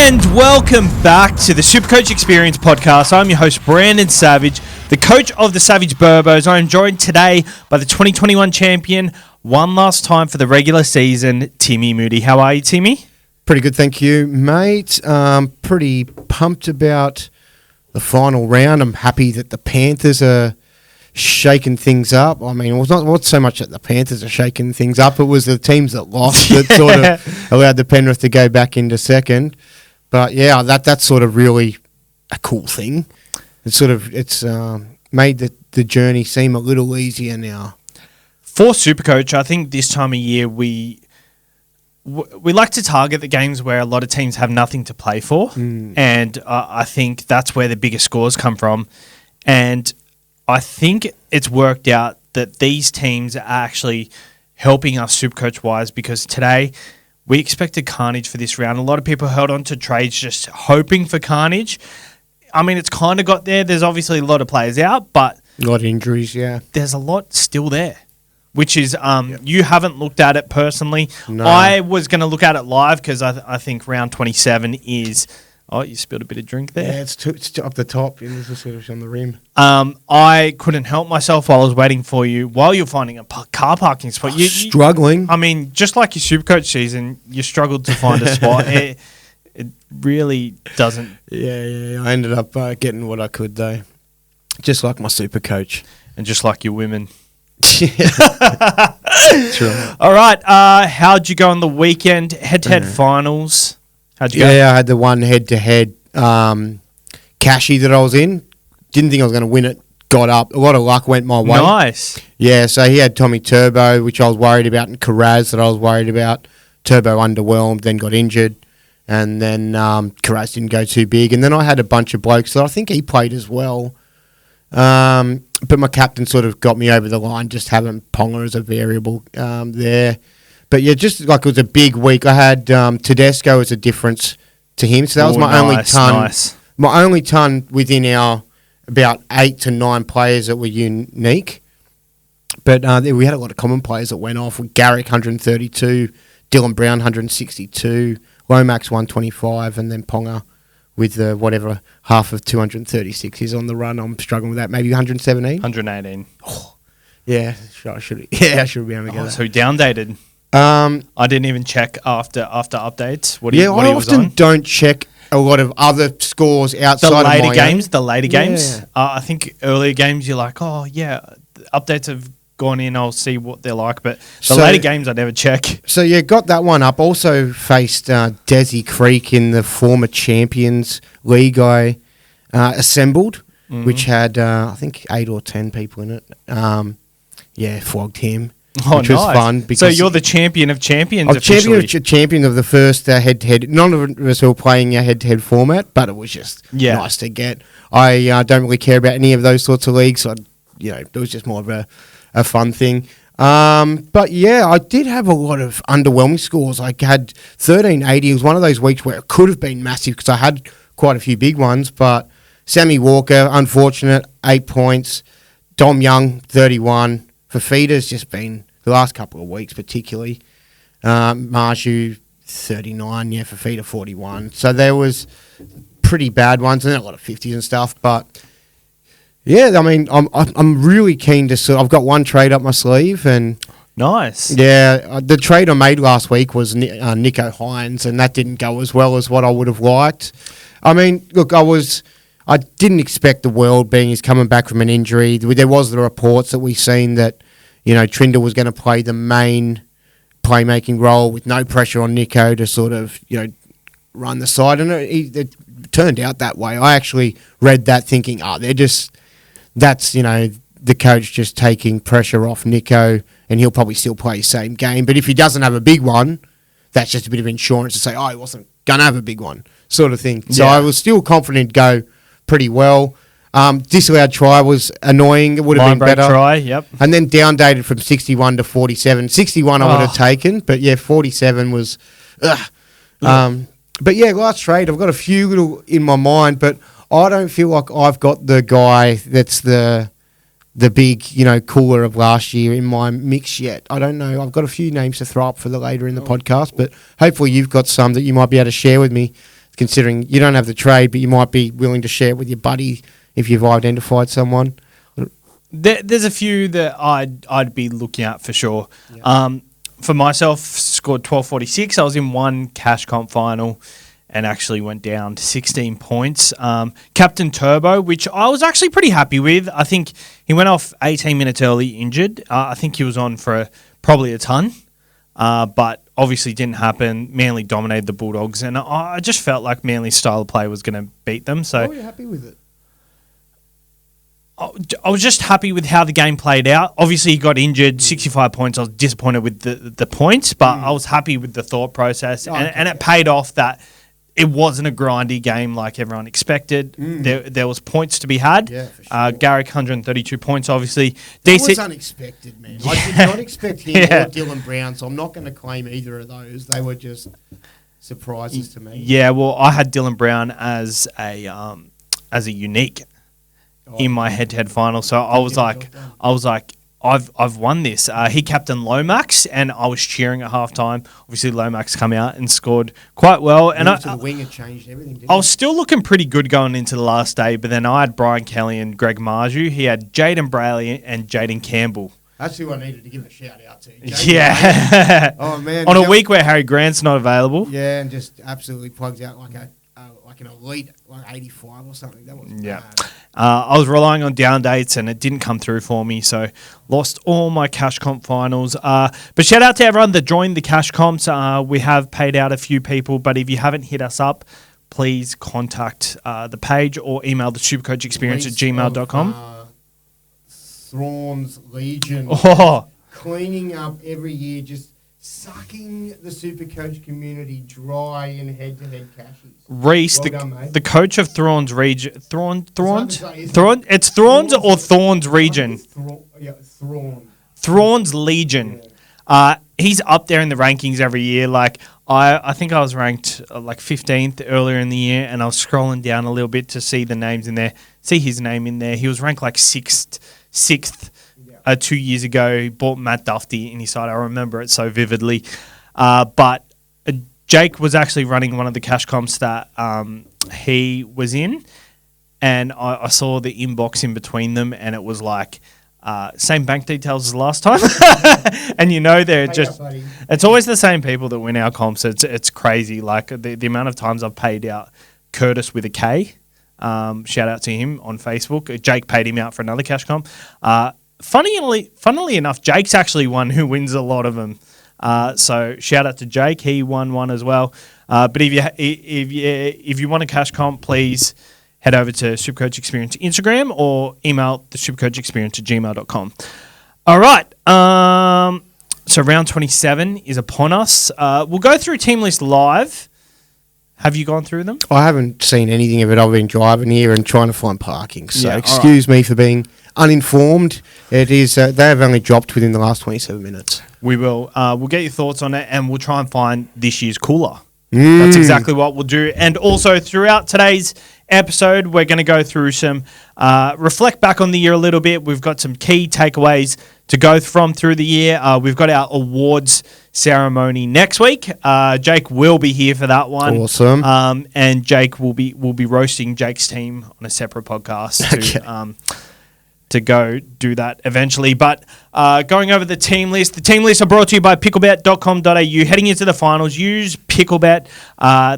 And welcome back to the SuperCoach Experience podcast. I'm your host, Brandon Savage, the coach of the Savage Burbos. I'm joined today by the 2021 champion, one last time for the regular season, Timmy Moody. How are you, Timmy? Pretty good, thank you, mate. Pretty pumped about the final round. I'm happy that the Panthers are shaking things up. I mean, it was not so much that the Panthers are shaking things up. It was the teams that lost that sort of allowed the Penrith to go back into second. But yeah, that's sort of really a cool thing. It's made the journey seem a little easier now. For SuperCoach, I think this time of year we like to target the games where a lot of teams have nothing to play for, and I think that's where the biggest scores come from. And I think it's worked out that these teams are actually helping us SuperCoach-wise, because today we expected carnage for this round. A lot of people held on to trades just hoping for carnage. I mean, it's kind of got there. There's obviously a lot of players out, but A lot of injuries, yeah. There's a lot still there, which is you haven't looked at it personally. No. I was going to look at it live because I think round 27 is... Oh, you spilled a bit of drink there. Yeah, it's up the top. It's just sort of on the rim. I couldn't help myself while I was waiting for you. While you're finding a car parking spot, Struggling. I mean, just like your SuperCoach season, you struggled to find a spot. It really doesn't. Yeah. I ended up getting what I could though, just like my SuperCoach, and just like your women. That's right. All right. How'd you go on the weekend? Head-to-head finals. How'd you go? Yeah, I had the one head-to-head cashy that I was in. Didn't think I was going to win it. Got up. A lot of luck went my way. Nice. Yeah, so he had Tommy Turbo, which I was worried about, and Karaz that I was worried about. Turbo underwhelmed, then got injured. And then Karaz didn't go too big. And then I had a bunch of blokes that I think he played as well. But my captain sort of got me over the line, just having Ponga as a variable there. But yeah, just like it was a big week. I had Tedesco as a difference to him. So that was my only ton. Nice. My only ton within our about 8 to 9 players that were unique. But we had a lot of common players that went off. With Garrick, 132. Dylan Brown, 162. Lomax, 125. And then Ponga with whatever half of 236 is on the run. I'm struggling with that. Maybe 117? 118. Oh, yeah, I should be able to get that. So downdated. I didn't even check after updates. What I was often on? don't check a lot of other scores outside The of later my games. own. The later games. Yeah. I think earlier games you're like, oh yeah, the updates have gone in. I'll see what they're like. But the later games I never check. So yeah, got that one up. Also faced Desi Creek in the former Champions League I assembled, which had I think 8 or 10 people in it. Flogged him. Which was fun. Because so you're the champion of champions. I'm champion of the first head-to-head. None of us were playing a head-to-head format, but it was just nice to get. I don't really care about any of those sorts of leagues. So it was just more of a fun thing. But yeah, I did have a lot of underwhelming scores. I had 1380. It was one of those weeks where it could have been massive because I had quite a few big ones. But Sammy Walker, unfortunate, 8 points. Dom Young, 31. Fafita's just been the last couple of weeks, particularly. Marju, 39. Yeah, Fafita, 41. So there was pretty bad ones, and then a lot of 50s and stuff. But yeah, I mean, I'm really keen to. I've got one trade up my sleeve, and nice. Yeah, the trade I made last week was Nico Hines, and that didn't go as well as what I would have liked. I mean, look, I didn't expect the world, being he's coming back from an injury. There was the reports that we seen that, Trinder was going to play the main playmaking role with no pressure on Nico to sort of, run the side. And it turned out that way. I actually read that thinking, that's the coach just taking pressure off Nico, and he'll probably still play the same game. But if he doesn't have a big one, that's just a bit of insurance to say, he wasn't going to have a big one, sort of thing. So I was still confident to go pretty well. Disallowed try was annoying. It would have been better. Try, yep. And then downdated from 61 to 47. 61 I would have taken, but yeah, 47 was... But yeah, last trade, I've got a few little in my mind, but I don't feel like I've got the guy that's the big, cooler of last year in my mix yet. I don't know. I've got a few names to throw up for the later in the podcast, but hopefully you've got some that you might be able to share with me considering you don't have the trade, but you might be willing to share it with your buddy if you've identified someone? There's a few that I'd be looking at for sure. Yeah. For myself, scored 1246. I was in one cash comp final and actually went down to 16 points. Captain Turbo, which I was actually pretty happy with. I think he went off 18 minutes early injured. I think he was on for probably a ton, but obviously didn't happen. Manly dominated the Bulldogs, and I just felt like Manly's style of play was going to beat them. So, were you happy with it? I was just happy with how the game played out. Obviously, he got injured, 65 points. I was disappointed with the points, but I was happy with the thought process, and it paid off that it wasn't a grindy game like everyone expected. There was points to be had. Yeah, for sure. Garrick, 132 points, obviously. That was unexpected, man. I did not expect him or Dylan Brown, so I'm not going to claim either of those. They were just surprises to me. Yeah, well, I had Dylan Brown as a unique in my head-to-head final, so I was like, I've won this. He captained Lomax, and I was cheering at halftime. Obviously, Lomax come out and scored quite well. And the wing had changed everything, didn't I was still looking pretty good going into the last day, but then I had Brian Kelly and Greg Marju. He had Jaden Brayley and Jaden Campbell. That's who I needed to give a shout-out to. Jaden oh, man. On a week where Harry Grant's not available. Yeah, and just absolutely plugs out like an elite, like 85 or something. That was bad. I was relying on down dates and it didn't come through for me, so lost all my cash comp finals. But shout out to everyone that joined the cash comps. We have paid out a few people, but if you haven't hit us up, please contact the page or email the supercoachexperience@gmail.com. Thrawn's Legion. Oh. Cleaning up every year, just sucking the Supercoach community dry in head-to-head cashes. Reese, well the coach of Thrawn's region. It's Thrawn's or Thorn's region. Thrawn. Thrawn's Legion. Yeah. He's up there in the rankings every year. Like I think I was ranked like 15th earlier in the year, and I was scrolling down a little bit to see the names in there. See his name in there. He was ranked like sixth. 2 years ago, he bought Matt Duffy in his side. I remember it so vividly. But Jake was actually running one of the cash comps that he was in, and I saw the inbox in between them, and it was like same bank details as last time. And they're just it's always the same people that win our comps. It's crazy. Like the amount of times I've paid out Curtis with a K. Shout out to him on Facebook. Jake paid him out for another cash comp. Funnily enough, Jake's actually one who wins a lot of them. So shout out to Jake. He won one as well. But if you want a cash comp, please head over to Supercoach Experience Instagram or email the supercoachexperience@gmail.com. All right. So round 27 is upon us. We'll go through team list live. Have you gone through them? I haven't seen anything of it. I've been driving here and trying to find parking. So excuse me for being uninformed. It is they have only dropped within the last 27 minutes. We will. We'll get your thoughts on it, and we'll try and find this year's cooler. That's exactly what we'll do. And also throughout today's episode, we're going to go through some reflect back on the year a little bit. We've got some key takeaways to go from through the year. We've got our awards ceremony next week. Jake will be here for that one. Awesome. And Jake will be roasting Jake's team on a separate podcast to go do that eventually. But going over the team list. The team lists are brought to you by picklebet.com.au. Heading into the finals, use Picklebet.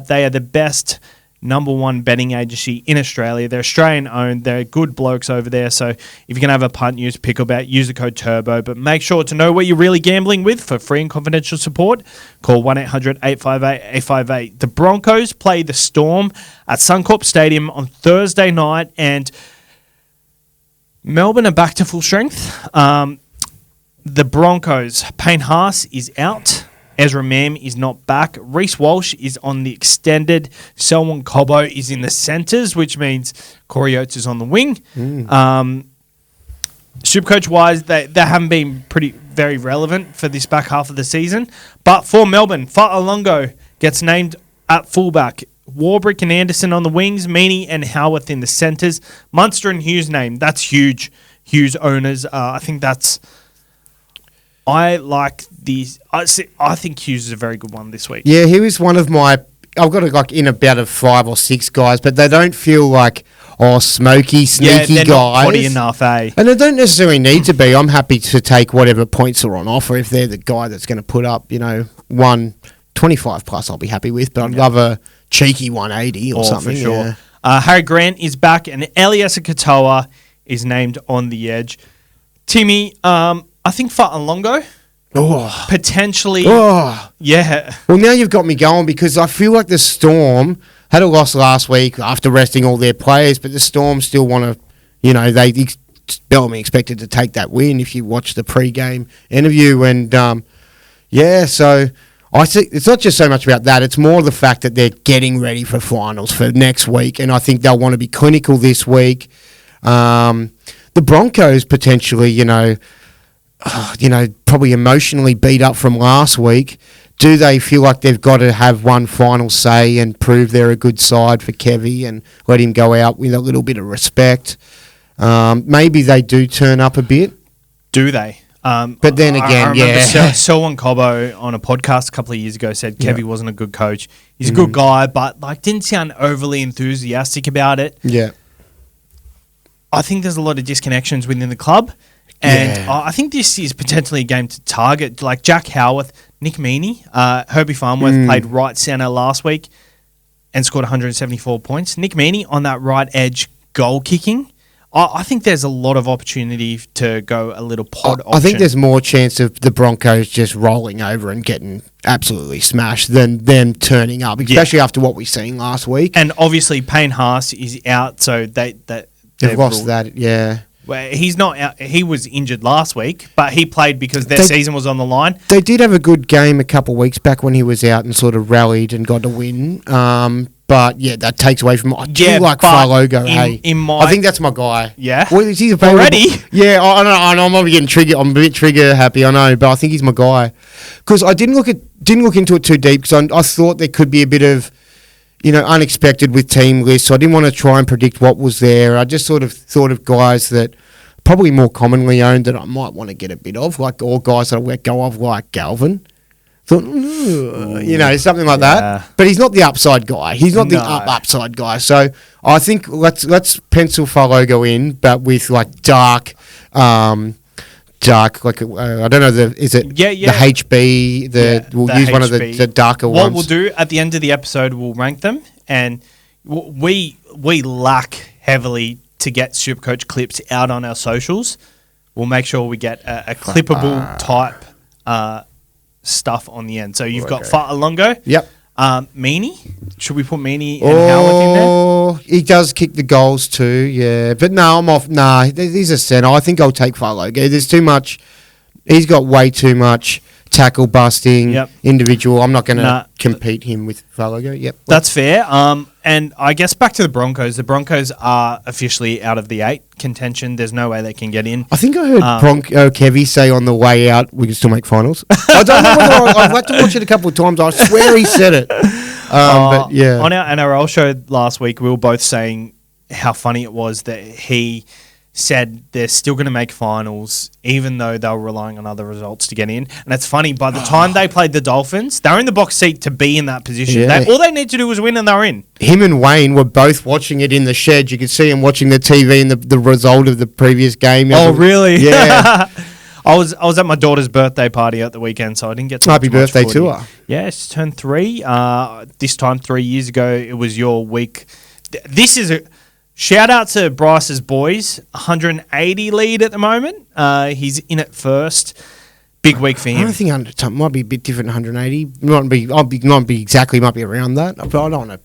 They are the best number one betting agency in Australia. They're Australian owned. They're good blokes over there. So if you can have a punt, use Picklebet. Use the code TURBO. But make sure to know what you're really gambling with. For free and confidential support, call 1-800-858-858. The Broncos play the Storm at Suncorp Stadium on Thursday night, and Melbourne are back to full strength. The Broncos, Payne Haas is out. Ezra Mam is not back. Reece Walsh is on the extended. Selwyn Cobbo is in the centres, which means Corey Oates is on the wing. Supercoach-wise, they haven't been very relevant for this back half of the season. But for Melbourne, Fa'alongo gets named at fullback. Warbrick and Anderson on the wings. Meaney and Howarth in the centres. Munster and Hughes named. That's huge. Hughes owners. I think that's... I like these. I think Hughes is a very good one this week. Yeah, he was one of my I've got like in about 5 or 6 guys, but they don't feel like smoky, sneaky they're guys. Not potty enough, eh? And they don't necessarily need to be. I'm happy to take whatever points are on offer if they're the guy that's going to put up, 125 plus. I'll be happy with, but I'd love a cheeky 180 or something. For sure. Yeah. Harry Grant is back, and Eliasa Katoa is named on the edge. Timmy, I think Fa'alongo. Potentially. Yeah. Well, now you've got me going because I feel like the Storm had a loss last week after resting all their players, but the Storm still want to, Bellamy expected to take that win if you watch the pre-game interview. And, so I think it's not just so much about that. It's more the fact that they're getting ready for finals for next week, and I think they'll want to be clinical this week. The Broncos potentially, probably emotionally beat up from last week. Do they feel like they've got to have one final say and prove they're a good side for Kevy and let him go out with a little bit of respect? Maybe they do turn up a bit. Do they? But then again, I remember Selwyn Cobbo on a podcast a couple of years ago said Kevy wasn't a good coach. He's a good guy, but didn't sound overly enthusiastic about it. Yeah. I think there's a lot of disconnections within the club. And I think this is potentially a game to target. Like Jack Howarth, Nick Meaney, Herbie Farnworth played right centre last week and scored 174 points. Nick Meaney on that right edge goal kicking. I think there's a lot of opportunity to go a little pod option. I think there's more chance of the Broncos just rolling over and getting absolutely smashed than them turning up, especially after what we've seen last week. And obviously Payne Haas is out, so they've lost that, yeah. Well, he's not out. He was injured last week, but he played because their season was on the line. They did have a good game a couple of weeks back when he was out and sort of rallied and got a win. But yeah, that takes away from. I do like Fa'alogo. I think that's my guy. Yeah, well, he's already. Yeah, I know. I'm not getting triggered. I'm a bit trigger happy. I know, but I think he's my guy because I didn't look into it too deep because I thought there could be a bit of unexpected with team lists. So I didn't want to try and predict what was there. I just sort of thought of guys that probably more commonly owned that I might want to get a bit of, like all guys that I let go of, like Galvin. Thought, something like that. But he's not the upside guy. He's not the upside guy. So I think let's pencil Fa'alogo in, but with like dark, like I don't know the HB. We'll use HB. One of the darker ones. What we'll do at the end of the episode, we'll rank them, and we lack heavily to get SuperCoach clips out on our socials. We'll make sure we get a clippable type stuff on the end. So you've got Fa'alongo. Yep. Meaney. Should we put Meaney and Howarth in there? He does kick the goals too, yeah. But no, I'm off. Nah, he's a centre. I think I'll take Fa'alogo. There's too much. He's got way too much tackle busting individual. I'm not going to compete him with Fa'alogo. Yep. That's fair. And I guess back to the Broncos. The Broncos are officially out of the 8 contention. There's no way they can get in. I think I heard Kevy say on the way out, we can still make finals. I don't know whether I've had to watch it a couple of times. I swear he said it. But yeah. On our NRL show last week, we were both saying how funny it was that he said they're still going to make finals even though they were relying on other results to get in. And it's funny, by the time they played the Dolphins, they were in the box seat to be in that position. Yeah. All they need to do was win and they were in. Him and Wayne were both watching it in the shed. You could see him watching the TV and the result of the previous game. Oh, really? Yeah. I was at my daughter's birthday party at the weekend, so I didn't get to Happy birthday to her. Yeah, she turned 3. This time 3 years ago, it was your week. This is a... Shout out to Bryce's boys, 180 lead at the moment. He's in at first. Big week for him. I think it might be a bit different. 180 might be exactly. Might be around that. But I don't want to.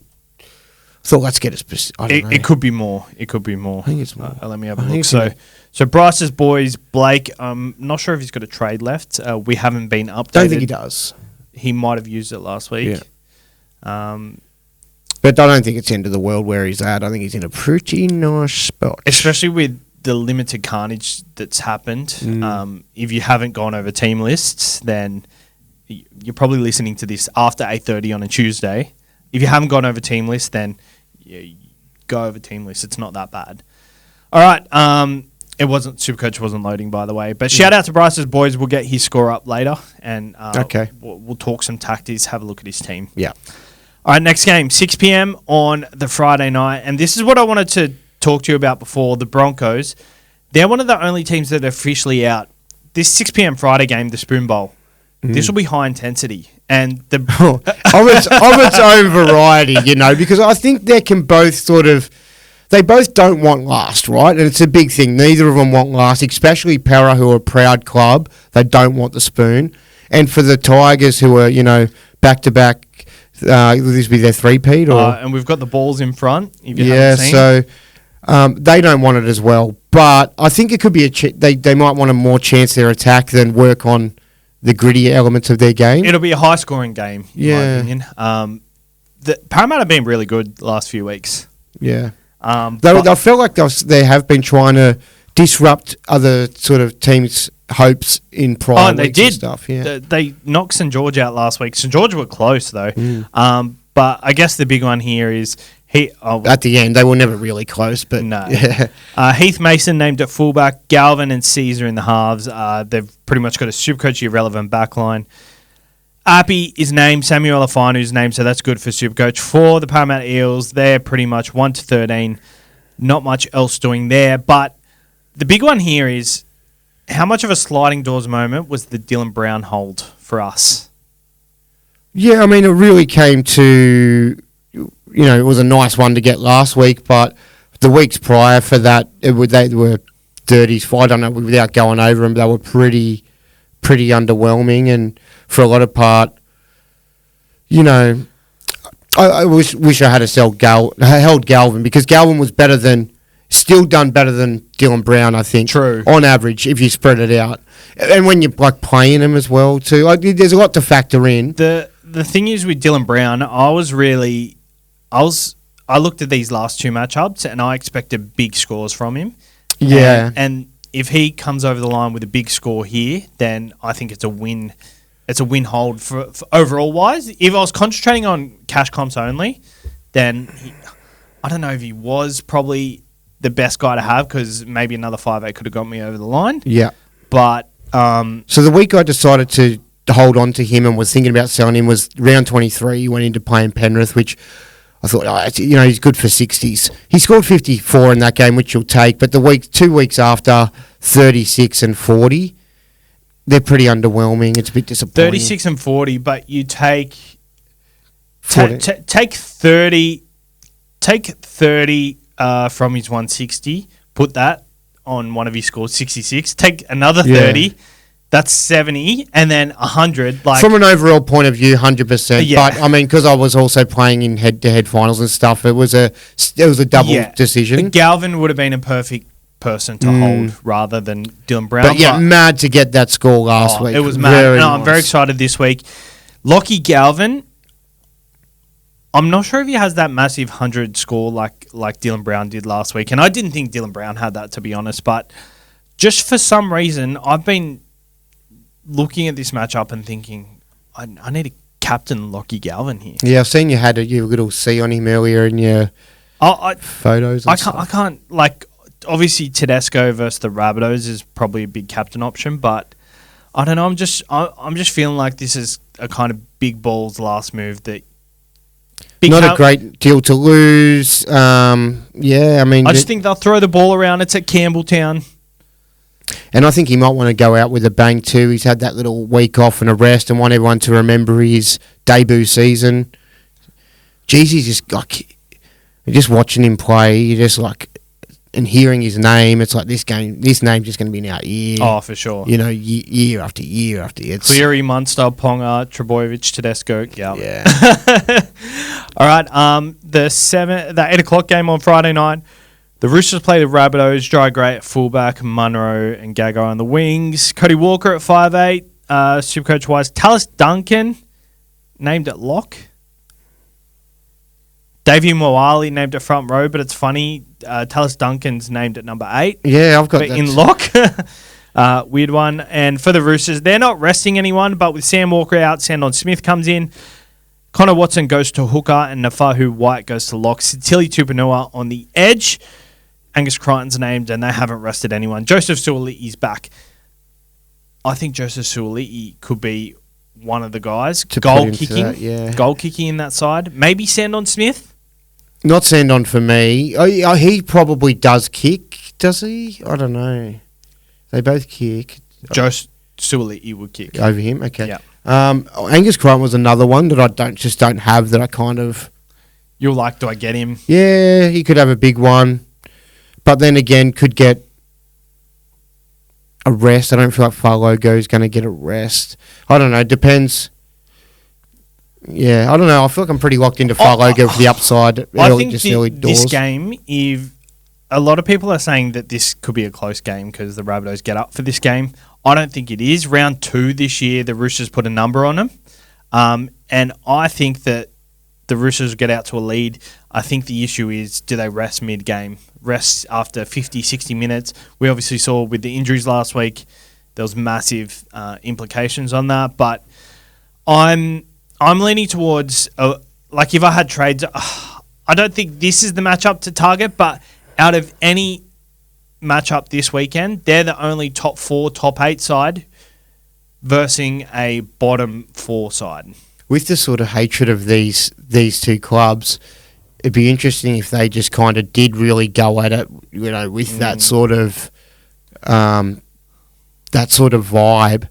Thought let's get it. It could be more. It could be more. I think it's more. Let me have a look. So Bryce's boys, Blake. I'm not sure if he's got a trade left. We haven't been updated. Don't think he does. He might have used it last week. Yeah. But I don't think it's the end of the world where he's at. I think he's in a pretty nice spot. Especially with the limited carnage that's happened. If you haven't gone over team lists, then you're probably listening to this after 8:30 on a Tuesday. If you haven't gone over team lists, then go over team lists. It's not that bad. All right. SuperCoach wasn't loading, by the way. But shout out to Bryce's boys. We'll get his score up later. And okay. We'll talk some tactics, have a look at his team. Yeah. All right, next game, 6 p.m. on the Friday night. And this is what I wanted to talk to you about before. The Broncos, they're one of the only teams that are officially out. This 6 p.m. Friday game, the Spoon Bowl, this will be high intensity. And the of its own variety, because I think they can both they both don't want last, right? And it's a big thing. Neither of them want last, especially Para, who are a proud club. They don't want the spoon. And for the Tigers, who are, back-to-back, will this be their three-peat? And we've got the balls in front, if you haven't seen. So they don't want it as well. But I think it could be they might want a more chance their attack than work on the gritty elements of their game. It'll be a high-scoring game, in my opinion. The Parramatta have been really good the last few weeks. Yeah. I felt like they have been trying to disrupt other sort of teams' hopes in prior weeks and stuff. Yeah. They knocked St. George out last week. St. George were close, though. But I guess the big one here is... at the end, they were never really close, but... No. Yeah. Heath Mason named at fullback, Galvin and Caesar in the halves. They've pretty much got a SuperCoach irrelevant backline. Appy is named, Samuel Afanu's named, so that's good for SuperCoach. For the Parramatta Eels, they're pretty much 1 to 13. Not much else doing there. But the big one here is how much of a sliding doors moment was the Dylan Brown hold for us? Yeah, I mean, it really came to... it was a nice one to get last week, but the weeks prior for that, they were 30s. I don't know, without going over them, they were pretty underwhelming. And for a lot of part, I wish I had held Galvin, because Galvin was still done better than Dylan Brown, I think. True. On average, if you spread it out. And when you're playing him as well, too. There's a lot to factor in. The thing is with Dylan Brown, I looked at these last two matchups and I expected big scores from him. Yeah. And if he comes over the line with a big score here, then I think it's a win. It's a win hold for overall wise. If I was concentrating on cash comps only, then I don't know if he was probably the best guy to have, because maybe another 5-8 could have got me over the line. Yeah. But so the week I decided to hold on to him and was thinking about selling him was round 23. He went into playing Penrith, which I thought, he's good for 60s. He scored 54 in that game, which you'll take. But 2 weeks after, 36 and 40. They're pretty underwhelming. It's a bit disappointing. 36 and 40, but you take 30 from his 160, put that on one of his scores, 66. Take another 30, that's 70, and then 100. From an overall point of view, 100%. Yeah. But I mean, because I was also playing in head-to-head finals and stuff, it was a double decision. Galvin would have been a perfect person to hold rather than Dylan Brown. But mad to get that score last week. It was mad. I'm very excited this week. Lockie Galvin, I'm not sure if he has that massive 100 score like Dylan Brown did last week. And I didn't think Dylan Brown had that, to be honest. But just for some reason, I've been looking at this matchup and thinking, I need to captain Lockie Galvin here. Yeah, I've seen you had your little C on him earlier in your photos and stuff. I can't, obviously Tedesco versus the Rabbitohs is probably a big captain option, but I don't know. I'm just feeling like this is a kind of big balls last move that. Not a great deal to lose. I just think they'll throw the ball around. It's at Campbelltown. And I think he might want to go out with a bang too. He's had that little week off and a rest, and want everyone to remember his debut season. Jeez, he's just watching him play. You just and hearing his name, it's like this name's just going to be in our ear. Oh, for sure. Year after year after year. Cleary, Munster, Ponga, Trebojevic, Tedesco, Galvin. Yeah. All right. The 8 o'clock game on Friday night. The Roosters play the Rabbitohs. Dry Gray at fullback, Munro and Gagai on the wings. Cody Walker at 5'8". Supercoach wise, Tallis Duncan named at lock. Davey Moali named at front row, but it's funny. Tallis Duncan's named at number 8. Yeah, I've got that. In lock. Weird one. And for the Roosters, they're not resting anyone, but with Sam Walker out, Sandon Smith comes in. Connor Watson goes to hooker, and Nafahu White goes to lock. Sitili Tupanua on the edge. Angus Crichton's named, and they haven't rested anyone. Joseph Suoli'i's back. I think Joseph Suoli'i could be one of the guys. To Goal put into kicking. that, yeah. Goal kicking in that side. Maybe Sandon Smith. Not Sandon for me. He probably does kick, does he? I don't know. They both kick. Joe Suoli'i would kick. Over him? Okay. Yeah. Angus Crichton was another one that I don't have that I kind of... You're like, do I get him? Yeah, he could have a big one. But then again, could get a rest. I don't feel like Fa'alogo is going to get a rest. I don't know. Depends. Yeah, I don't know. I feel like I'm pretty locked into Fa'alogo for the upside. I think early doors. this game, if a lot of people are saying that this could be a close game because the Rabbitohs get up for this game. I don't think it is. Round 2 this year, the Roosters put a number on them. And I think that the Roosters get out to a lead. I think the issue is, do they rest mid-game? Rest after 50, 60 minutes. We obviously saw with the injuries last week, there was massive implications on that. But I'm leaning towards, like if I had trades, I don't think this is the matchup to target, but out of any matchup this weekend, they're the only top 4, top 8 side versus a bottom 4 side. With the sort of hatred of these two clubs, it'd be interesting if they just kind of did really go at it, with that sort of vibe.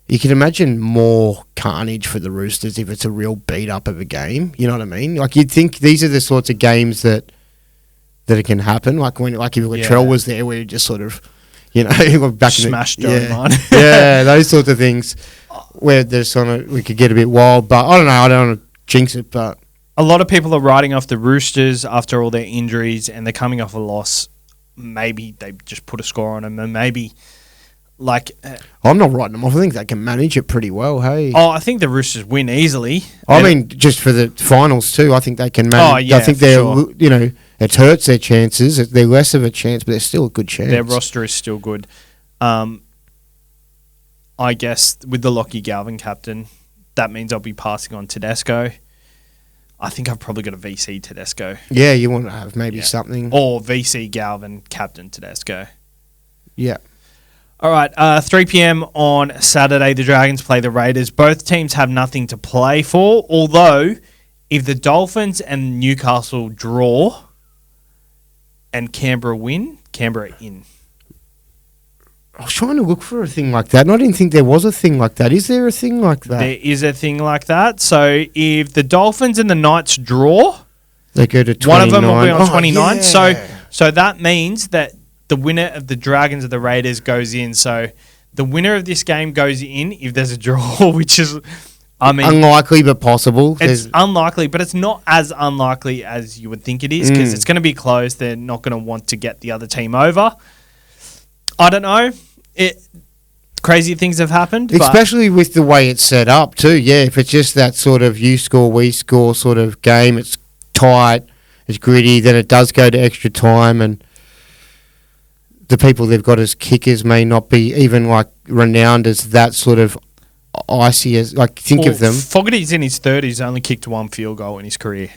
You can imagine more carnage for the Roosters if it's a real beat up of a game. You know what I mean? Like you'd think these are the sorts of games that it can happen. Like if Latrell was there, where you just sort of, back smashed in line. Yeah, those sorts of things where we could get a bit wild. But I don't know. I don't want to jinx it, but a lot of people are writing off the Roosters after all their injuries, and they're coming off a loss. Maybe they just put a score on them, and maybe I'm not writing them off. I think they can manage it pretty well. Hey. Oh, I think the Roosters win easily. I mean, just for the finals too. I think they can manage. Oh, yeah, I think they're it hurts their chances. They're less of a chance, but they're still a good chance. Their roster is still good. I guess with the Lockie Galvin captain, that means I'll be passing on Tedesco. I think I've probably got a VC Tedesco. Yeah, you want to have maybe something. Or VC Galvin, captain Tedesco. Yeah. All right, 3 p.m. on Saturday, the Dragons play the Raiders. Both teams have nothing to play for, although if the Dolphins and Newcastle draw and Canberra win, Canberra in. I was trying to look for a thing like that, and I didn't think there was a thing like that. Is there a thing like that? There is a thing like that. So if the Dolphins and the Knights draw, they go to 29. One of them will be on 29. Yeah. So that means that the winner of the Dragons of the Raiders goes in. So the winner of this game goes in if there's a draw, which is, unlikely but possible. It's unlikely, but it's not as unlikely as you would think it is because it's going to be close. They're not going to want to get the other team over. I don't know. Crazy things have happened. Especially with the way it's set up too. Yeah, if it's just that sort of you score, we score sort of game, it's tight, it's gritty, then it does go to extra time, and the people they've got as kickers may not be even like renowned as that sort of icy as think of them. Fogarty's in his 30s, only kicked 1 field goal in his career.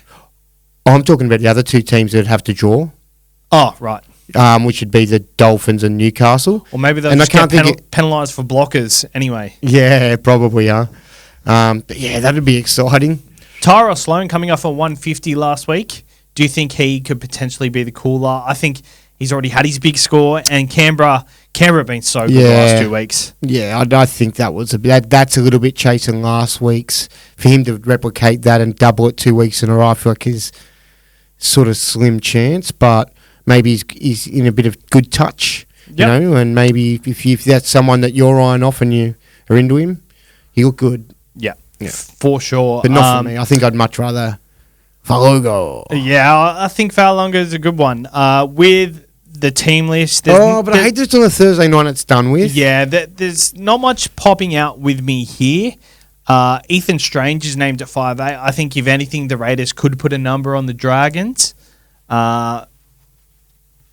I'm talking about the other two teams that have to draw. Oh, right. Which would be the Dolphins and Newcastle. Or maybe they'll just get penalised for blockers anyway. Yeah, probably are. But yeah, that'd be exciting. Tyrell Sloan coming off a 150 last week. Do you think he could potentially be the cooler? I think he's already had his big score, and Canberra have been so good the last 2 weeks. Yeah, I think that's a little bit chasing last week's. For him to replicate that and double it 2 weeks in a row, I feel like is sort of slim chance, but maybe he's in a bit of good touch, and maybe if that's someone that you're eyeing off and you are into him, he look good. Yeah, for sure. But not for me. I think I'd much rather Fa'alogo. Yeah, I think Fa'alogo is a good one. With the team list... I hate this on a Thursday night it's done with. Yeah, there's not much popping out with me here. Ethan Strange is named at 5'8". I think, if anything, the Raiders could put a number on the Dragons.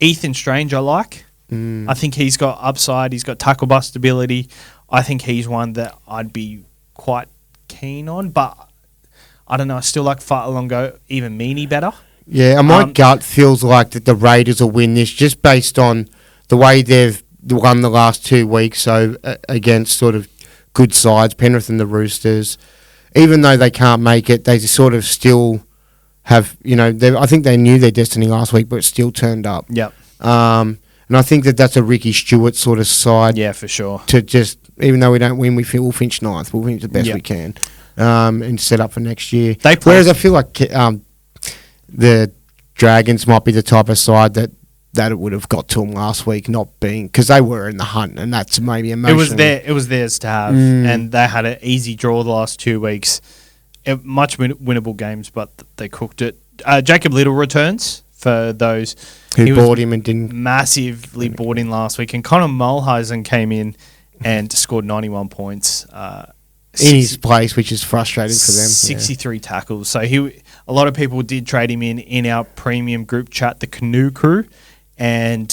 Ethan Strange I like. I think he's got upside. He's got tackle bust ability. I think he's one that I'd be quite keen on, but I don't know. I still like Fa'alogo, even Meany better. Yeah, and my gut feels like that the Raiders will win this just based on the way they've won the last 2 weeks. So against sort of good sides, Penrith and the Roosters. Even though they can't make it, they sort of still have, I think they knew their destiny last week, but it still turned up. Yep. And I think that's a Ricky Stewart sort of side. Yeah, for sure. To just, even though we don't win, we'll finish ninth. We'll finish the best we can, and set up for next year. Whereas I feel like the Dragons might be the type of side that it would have got to them last week, not being, because they were in the hunt, and that's maybe emotional. It was theirs to have, and they had an easy draw the last 2 weeks. Much winnable games, but they cooked it. Jacob Little returns for those who bought him and didn't massively bought in last week, and Connor Mulhausen came in and scored 91 points in his place, which is frustrating for them. 63 tackles. So a lot of people did trade him in our premium group chat, the Canoe Crew. And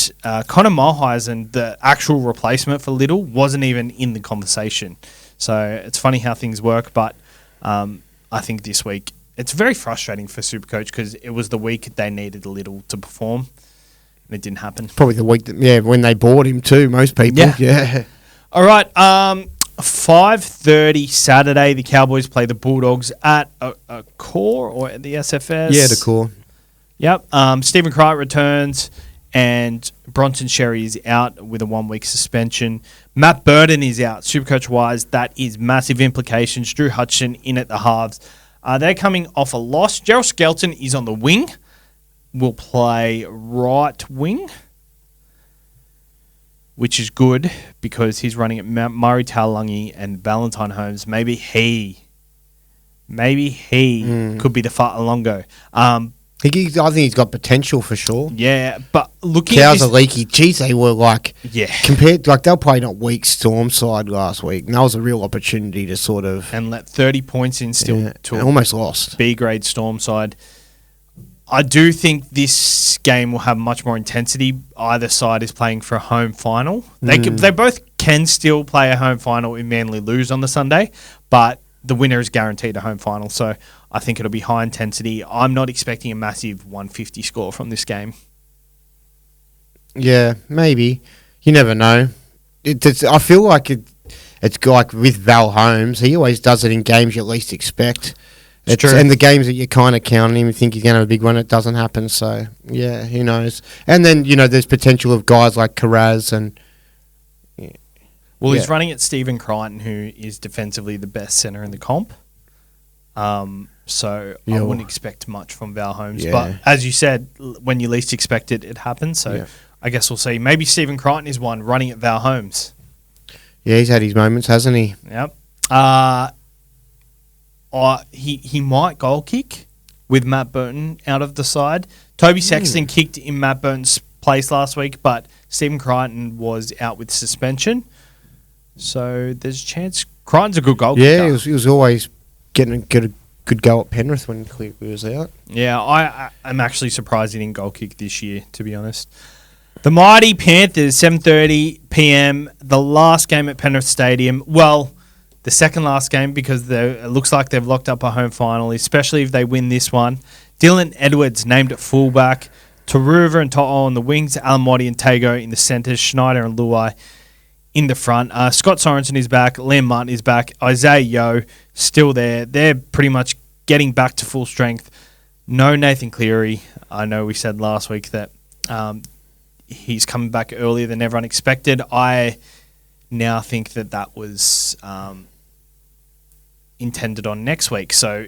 Connor Mulhausen, the actual replacement for Little, wasn't even in the conversation. So it's funny how things work, but I think this week it's very frustrating for Supercoach because it was the week they needed Little to perform, and it didn't happen. Probably the week when they bought him too. Most people, yeah. All right, 5:30 Saturday, the Cowboys play the Bulldogs at a core or at the SFS. Yeah, the core. Yep. Stephen Crichton returns. And Bronson Sherry is out with a 1 week suspension. Matt Burton is out. Supercoach-wise, that is massive implications. Drew Hutchison in at the halves. They're coming off a loss. Gerald Skelton is on the wing. Will play right wing, which is good because he's running at Murray Taulagi and Valentine Holmes. Maybe he could be the Fa'alongo. I think he's got potential for sure. Yeah, but looking Cows are leaky. Geez, they were compared, they were playing a weak Storm side last week, and that was a real opportunity to sort of and let 30 points in still to almost lost B grade Storm side. I do think this game will have much more intensity. Either side is playing for a home final. They both can still play a home final if Manly lose on the Sunday, but the winner is guaranteed a home final. So I think it'll be high intensity. I'm not expecting a massive 150 score from this game. Yeah, maybe. You never know. I feel like it's like with Val Holmes. He always does it in games you least expect. It's true. And the games that you kind of count on him and think he's going to have a big one, it doesn't happen. So, yeah, who knows? And then, there's potential of guys like Karaz and... Well, he's running at Stephen Crichton, who is defensively the best centre in the comp. So I wouldn't expect much from Val Holmes. Yeah. But as you said, when you least expect it, it happens. So I guess we'll see. Maybe Stephen Crichton is one running at Val Holmes. Yeah, he's had his moments, hasn't he? Yep. He might goal kick with Matt Burton out of the side. Toby Sexton kicked in Matt Burton's place last week, but Stephen Crichton was out with suspension. So there's a chance. Crichton's a good goalkeeper. Yeah, he was always getting a good go at Penrith when Cleary was out. Yeah, I'm actually surprised he didn't goal kick this year, to be honest. The Mighty Panthers, 7:30 p.m. The last game at Penrith Stadium. Well, the second last game because it looks like they've locked up a home final, especially if they win this one. Dylan Edwards named at fullback. Taruva and To'o on the wings. Alamotti and Tago in the centres. Schneider and Luai in the front. Scott Sorensen is back. Liam Martin is back. Isaiah Yeo still there. They're pretty much getting back to full strength. No Nathan Cleary. I know we said last week that he's coming back earlier than everyone expected. I now think that was intended on next week. So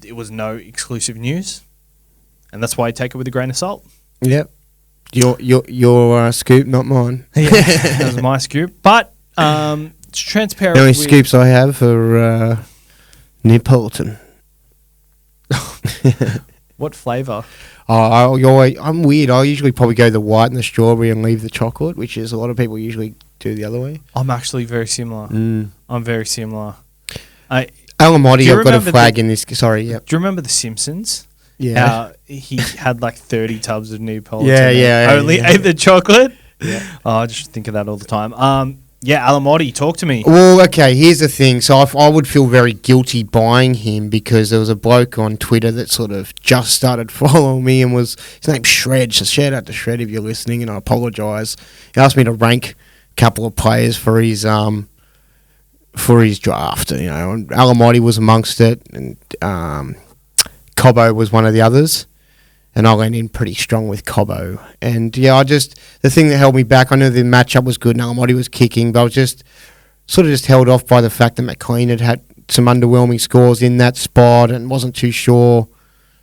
it was no exclusive news. And that's why I take it with a grain of salt. Yep. Your scoop, not mine. Yeah, that was my scoop. But it's transparent. The only scoops I have are Neapolitan. What flavour? I'm weird. I usually probably go the white and the strawberry and leave the chocolate, which is a lot of people usually do the other way. I'm actually very similar. I'm very similar. Alamotti, I've got a flag in this. Sorry, yeah. Do you remember The Simpsons? Yeah. He had like 30 tubs of Neapolitan. Only ate the chocolate. Yeah. I just think of that all the time. Alamotti, talk to me. Well, okay, here's the thing. So I would feel very guilty buying him because there was a bloke on Twitter that sort of just started following me and his name's Shred. So shout out to Shred if you're listening, and I apologise. He asked me to rank a couple of players for his for his draft. You know, and Alamighty was amongst it, and Cobbo was one of the others. And I went in pretty strong with Cobbo. And, yeah, the thing that held me back, I knew the matchup was good and Alamighty was kicking, but I was just sort of just held off by the fact that McLean had some underwhelming scores in that spot and wasn't too sure,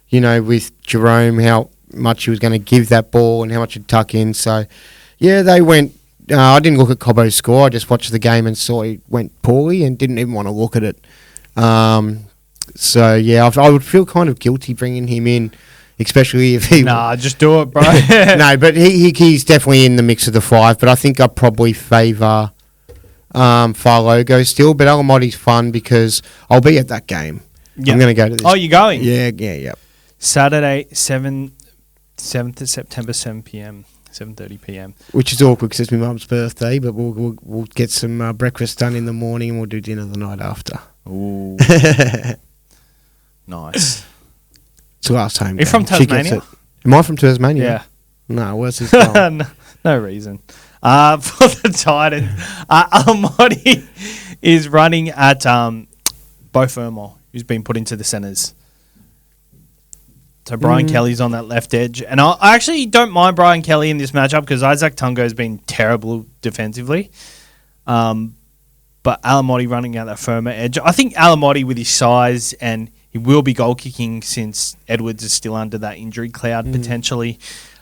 you know, with Jerome, how much he was going to give that ball and how much he'd tuck in. So, yeah, they went. I didn't look at Cobbo's score. I just watched the game and saw he went poorly and didn't even want to look at it. So, yeah, I would feel kind of guilty bringing him in, especially if he... Nah, just do it, bro. No, but he's definitely in the mix of the 5, but I think I probably favour Farlogo still, but Alamighty's fun because I'll be at that game. Yep. I'm going to go to this. Oh, you're going? Yeah. Saturday, 7th of September, 7 p.m, 7:30 p.m. Which is awkward because it's my mum's birthday, but we'll get some breakfast done in the morning and we'll do dinner the night after. Ooh. Nice. It's the last home. Are you from Tasmania? Am I from Tasmania? Yeah. No, where's this going? no reason. For the Titans, Alamighty is running at Beau Fermor, who's been put into the centres. So Brian Kelly's on that left edge. And I actually don't mind Brian Kelly in this matchup because Isaac Tungo has been terrible defensively. But Alamighty running out that Fermor edge. I think Alamighty with his size, and he will be goal kicking since Edwards is still under that injury cloud potentially.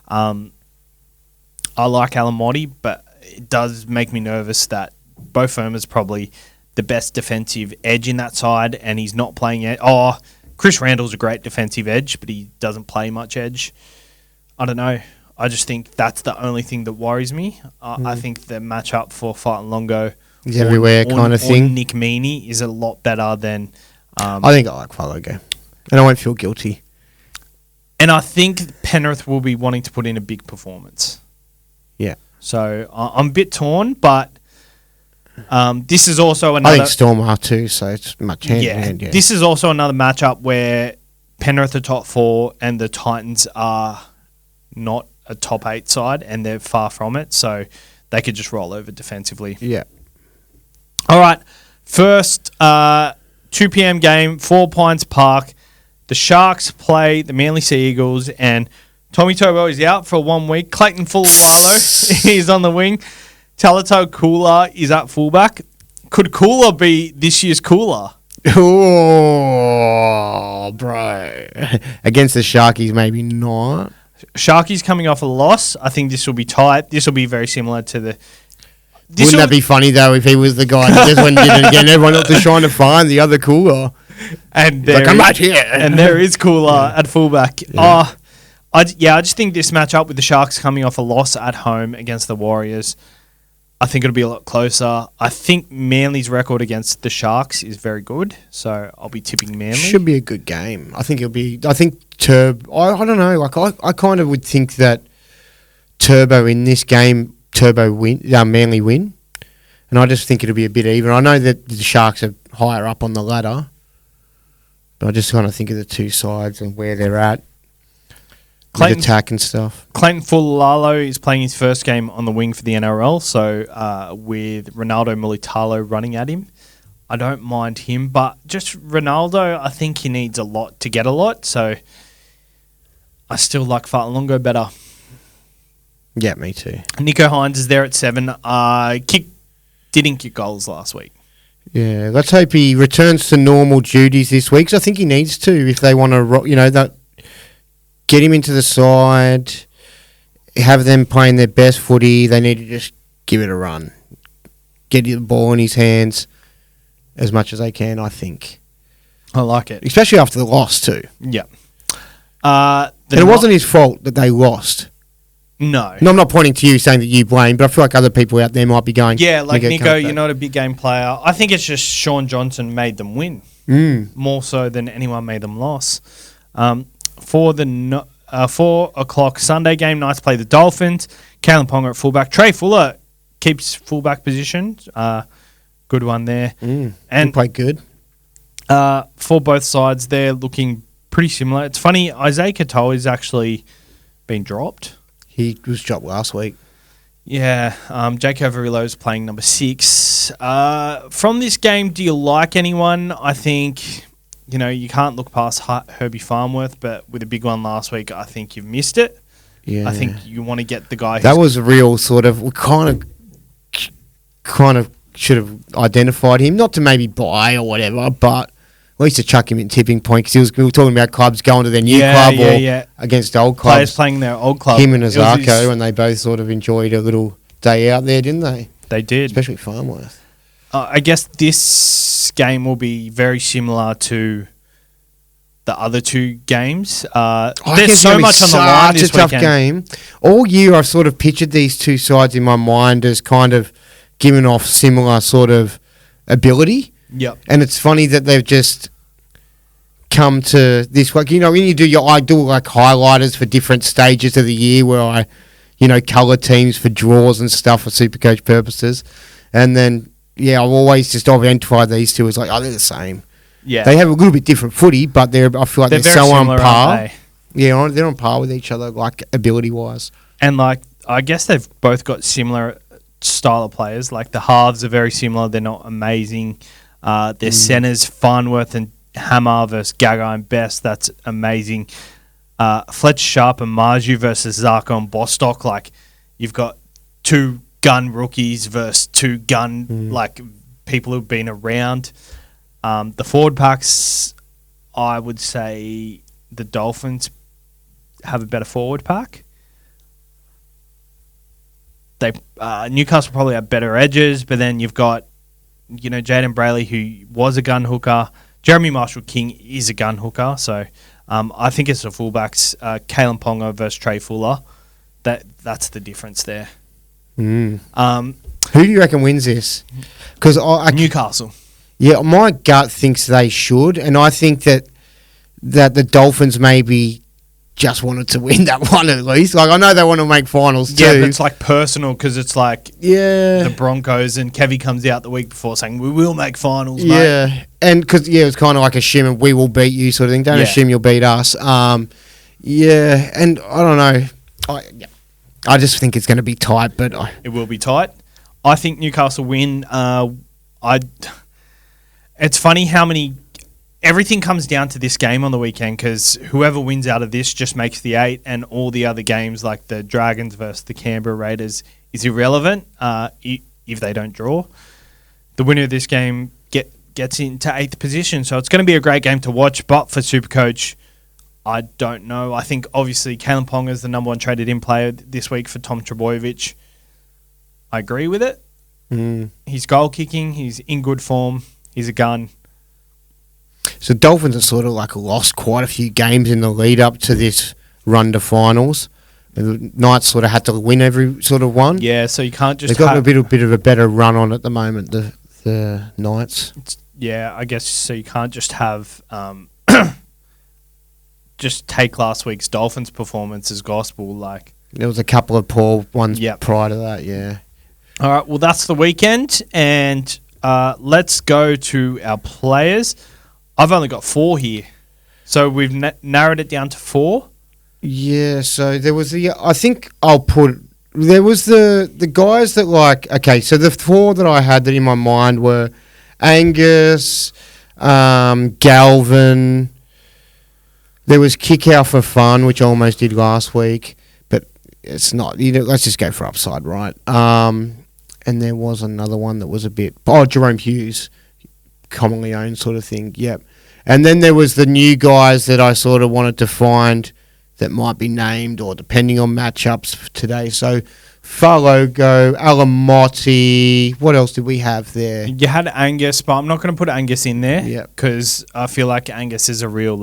I like Alamighty, but it does make me nervous that Beau Fermor's probably the best defensive edge in that side, and he's not playing it. Oh, Chris Randall's a great defensive edge, but he doesn't play much edge. I don't know. I just think that's the only thing that worries me. I think the matchup for Fa'alongo is everywhere kind of thing. Nick Meaney is a lot better than... I think I like Fa'alogo, and I won't feel guilty. And I think Penrith will be wanting to put in a big performance. Yeah. So I'm a bit torn, but this is also another... I think Storm are too, so it's much hand. Yeah. This is also another matchup where Penrith are top 4 and the Titans are not a top 8 side, and they're far from it, so they could just roll over defensively. Yeah. All right. First 2 p.m. game, 4 Pines Park. The Sharks play the Manly Sea Eagles, and Tommy Turbo is out for 1 week. Clayton Fululalo is on the wing. Talato Kula is at fullback. Could Kula be this year's Kula? Oh, bro. Against the Sharkies, maybe not. Sharkies coming off a loss. I think this will be tight. This will be very similar to the... Wouldn't that be funny, though, if he was the guy that just went and did it again? Everyone else was trying to find the other Kula. And I'm right here. And there is Kula at fullback. Yeah. I just think this matchup with the Sharks coming off a loss at home against the Warriors, I think it'll be a lot closer. I think Manly's record against the Sharks is very good, so I'll be tipping Manly. Should be a good game. I think it'll be... I think I don't know. Like I kind of would think that Turbo in this game, Manly win. And I just think it'll be a bit even. I know that the Sharks are higher up on the ladder, but I just kind of think of the two sides and where they're at. With attack and stuff. Clayton Fululalo is playing his first game on the wing for the NRL, so with Ronaldo Mulitalo running at him. I don't mind him, but just Ronaldo, I think he needs a lot to get a lot, so I still like Fa'alongo better. Yeah, me too. Nico Hines is there at 7. Didn't kick goals last week. Yeah, let's hope he returns to normal duties this week, 'cause I think he needs to if they want to, get him into the side, have them playing their best footy. They need to just give it a run. Get the ball in his hands as much as they can, I think. I like it. Especially after the loss, too. Yeah. And it wasn't his fault that they lost. No. No, I'm not pointing to you saying that you blame, but I feel like other people out there might be going... Yeah, like Nico, you're not a big game player. I think it's just Sean Johnson made them win. More so than anyone made them lose. For the 4 o'clock Sunday game, Knights play the Dolphins. Kalen Ponga at fullback. Trey Fuller keeps fullback position. Good one there. And he played good. For both sides, they're looking pretty similar. It's funny, Isaiah Katoa has actually been dropped. He was dropped last week. Yeah, Jake Overillo's playing number 6. From this game, do you like anyone? I think, you can't look past Herbie Farnworth, but with a big one last week, I think you've missed it. Yeah. I think you want to get the guy that was a real sort of, we kind of should have identified him, not to maybe buy or whatever, but at least to we were talking about clubs going to their new club against old clubs. Players playing their old club. Him and Azarko, and they both sort of enjoyed a little day out there, didn't they? They did. Especially Farnworth. I guess this game will be very similar to the other two games. There's so much on the line this weekend. It's a tough game. All year I've sort of pictured these two sides in my mind as kind of giving off similar sort of ability. Yep. And it's funny that they've just come to this. Like, when you do I do like highlighters for different stages of the year where I, colour teams for draws and stuff for SuperCoach purposes. And then, I've always just identified these two as like, they're the same. Yeah. They have a little bit different footy, but I feel like they're so similar, on par. Yeah, they're on par with each other, like ability-wise. And I guess they've both got similar style of players. Like the halves are very similar. They're not amazing. Their centres, Farnworth and Hammer versus Gagai and Best. That's amazing. Fletcher Sharp and Marju versus Zarko and Bostock. Like, you've got 2 gun rookies versus 2 gun people who've been around. The forward packs, I would say the Dolphins have a better forward pack. Newcastle probably have better edges, but then you've got Jaden Brayley, who was a gun hooker. Jeremy Marshall-King is a gun hooker. So I think it's the fullbacks, Kalen Ponga versus Trey Fuller. That's the difference there. Who do you reckon wins this? Because Newcastle. Yeah, my gut thinks they should, and I think that the Dolphins maybe just wanted to win that one at least. Like, I know they want to make finals too. Yeah, but it's like personal because it's like the Broncos, and Kevy comes out the week before saying, we will make finals, mate. Yeah, and because, it was kind of like a shim of we will beat you sort of thing. Don't assume you'll beat us. And I don't know. I just think it's going to be tight, but... It will be tight. I think Newcastle win. It's funny how many... Everything comes down to this game on the weekend because whoever wins out of this just makes the 8, and all the other games like the Dragons versus the Canberra Raiders is irrelevant if they don't draw. The winner of this game gets into 8th position, so it's going to be a great game to watch. But for SuperCoach, I don't know. I think obviously Kalen Ponga is the number 1 traded-in player this week for Tom Trbojevic. I agree with it. He's goal kicking. He's in good form. He's a gun. So Dolphins have sort of lost quite a few games in the lead up to this run to finals. The Knights sort of had to win every sort of one. Yeah, so you can't just... They've got a bit of a better run on at the moment, the Knights. I guess so you can't just have... just take last week's Dolphins performance as gospel. There was a couple of poor ones prior to that, yeah. All right, well, that's the weekend, and let's go to our players. I've only got 4 here. So we've narrowed it down to 4. Yeah, so there was I think I'll put... There was the guys that okay, so the 4 that I had that in my mind were Angus, Galvin. There was Kick Out for Fun, which I almost did last week, but it's not. Let's just go for upside, right? And there was another one that was a bit... Jerome Hughes. Commonly owned sort of thing, yep. And then there was the new guys that I sort of wanted to find that might be named or depending on matchups today. So Falogo, Alamotti, what else did we have there? You had Angus, but I'm not going to put Angus in there because I feel like Angus is a real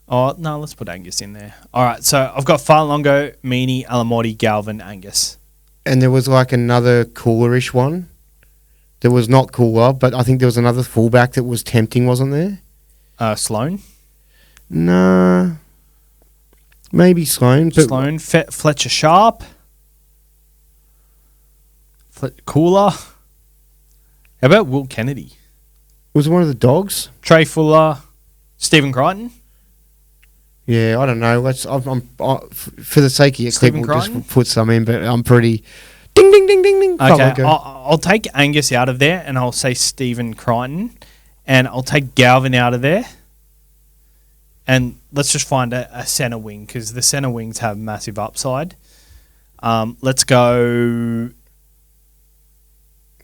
Oh, no, let's put Angus in there. All right, so I've got Farlongo, Meany, Alamotti, Galvin, Angus. And there was another coolerish one. There was not cooler, but I think there was another fullback that was tempting, wasn't there? Sloan? No. Maybe Sloan. Sloan, Fletcher Sharp. Cooler. How about Will Kennedy? Was it one of the dogs? Trey Fuller. Stephen Crichton. Yeah, I don't know. For the sake of your clip, Stephen we'll Crichton? just put some in, but I'm pretty... Ding, ding, ding, ding, ding. Okay, I'll take Angus out of there, and I'll say Stephen Crichton, and I'll take Galvin out of there, and let's just find a centre wing, because the centre wings have massive upside. Let's go...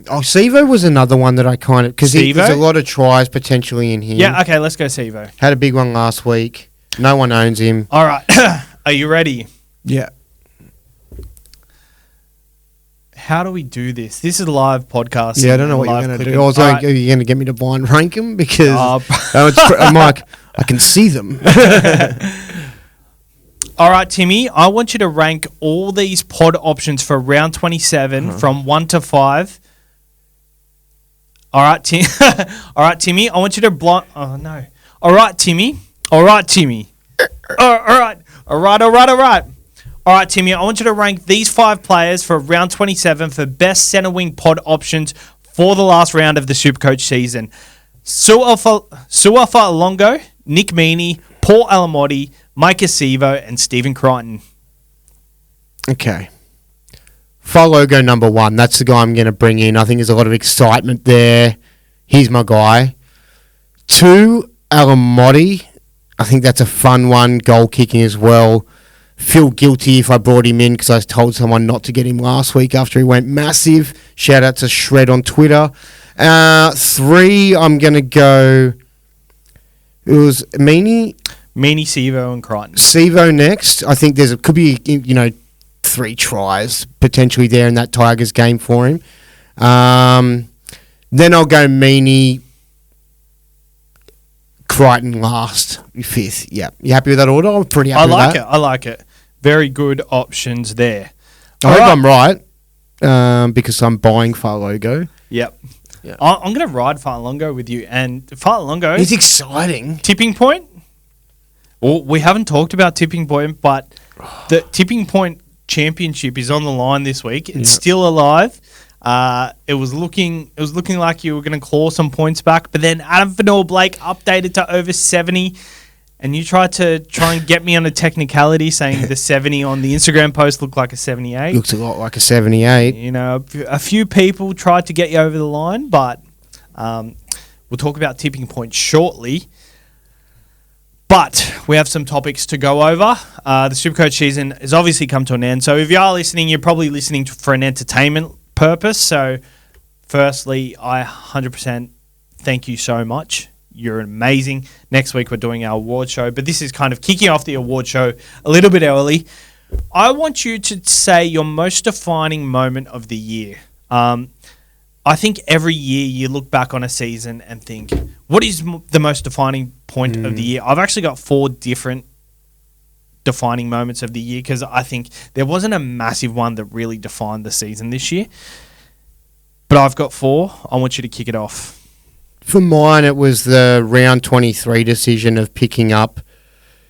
Oh, Sevo was another one that I kind of... Because there's a lot of tries potentially in here. Yeah, okay, let's go Sevo. Had a big one last week. No one owns him. All right, are you ready? Yeah. How do we do this? This is a live podcast. Yeah, I don't know what you're going to do. Are you going to get me to blind rank them? Because I'm like, I can see them. All right, Timmy, I want you to rank all these pod options for round 27 from 1 to 5. All right, All right, Timmy, I want you to blind... Oh, no. All right, Timmy. All right, Timmy. All right. All right, Timmy, I want you to rank these 5 players for round 27 for best centre wing pod options for the last round of the SuperCoach season. Suafa Longo, Nick Meaney, Paul Alamotti, Mike Acevo, and Stephen Crichton. Okay. Logo number 1. That's the guy I'm going to bring in. I think there's a lot of excitement there. He's my guy. 2, Alamotti. I think that's a fun one. Goal kicking as well. Feel guilty if I brought him in because I told someone not to get him last week after he went massive. Shout out to Shred on Twitter. 3, I'm going to go... It was Meaney, Sevo, and Crichton. Sevo next. I think could be 3 tries potentially there in that Tigers game for him. Then I'll go Meaney, Crichton last, 5th. Yeah, you happy with that order? I'm pretty happy with that. I like it. Very good options there. I hope I'm right because I'm buying Logo. Yep. Yeah. I'm going to ride Farlongo with you. And Farlongo... It's exciting. Tipping point? Well, we haven't talked about tipping point, but the tipping point championship is on the line this week. It's still alive. It was looking like you were going to claw some points back, but then Adam Vanor-Blake updated to over 70, and you tried to get me on a technicality saying the 70 on the Instagram post looked like a 78. Looks a lot like a 78. A few people tried to get you over the line, but we'll talk about tipping points shortly. But we have some topics to go over. The SuperCoach season has obviously come to an end. So if you are listening, you're probably listening for an entertainment purpose. So firstly, I 100% thank you so much. You're amazing. Next week, we're doing our award show. But this is kind of kicking off the award show a little bit early. I want you to say your most defining moment of the year. I think every year you look back on a season and think, what is the most defining point of the year? I've actually got 4 different defining moments of the year because I think there wasn't a massive one that really defined the season this year. But I've got 4. I want you to kick it off. For mine, it was the round 23 decision of picking up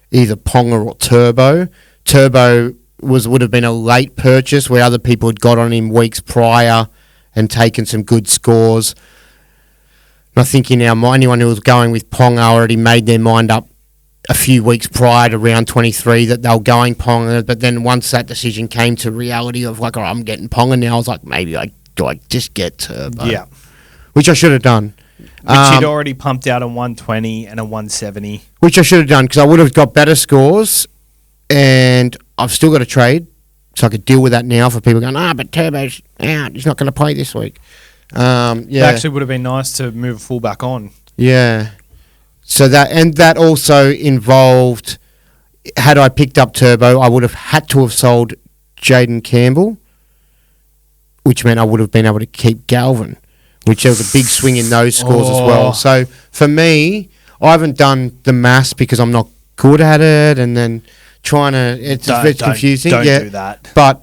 either Ponga or Turbo. Turbo would have been a late purchase where other people had got on him weeks prior and taken some good scores. And I think anyone who was going with Ponga already made their mind up a few weeks prior to round 23 that they were going Ponga. But then once that decision came to reality of like, oh, I'm getting Ponga now, I was like, maybe do I just get Turbo? Yeah. Which I should have done. Which he'd already pumped out a 120 and a 170. Which I should have done because I would have got better scores and I've still got a trade. So I could deal with that now for people going, but Turbo's out. He's not going to play this week. It actually would have been nice to move a fullback on. Yeah. So that also involved, had I picked up Turbo, I would have had to have sold Jaden Campbell, which meant I would have been able to keep Galvin, which there was a big swing in those scores as well. So for me, I haven't done the maths because I'm not good at it, and then it's confusing. Don't do that. But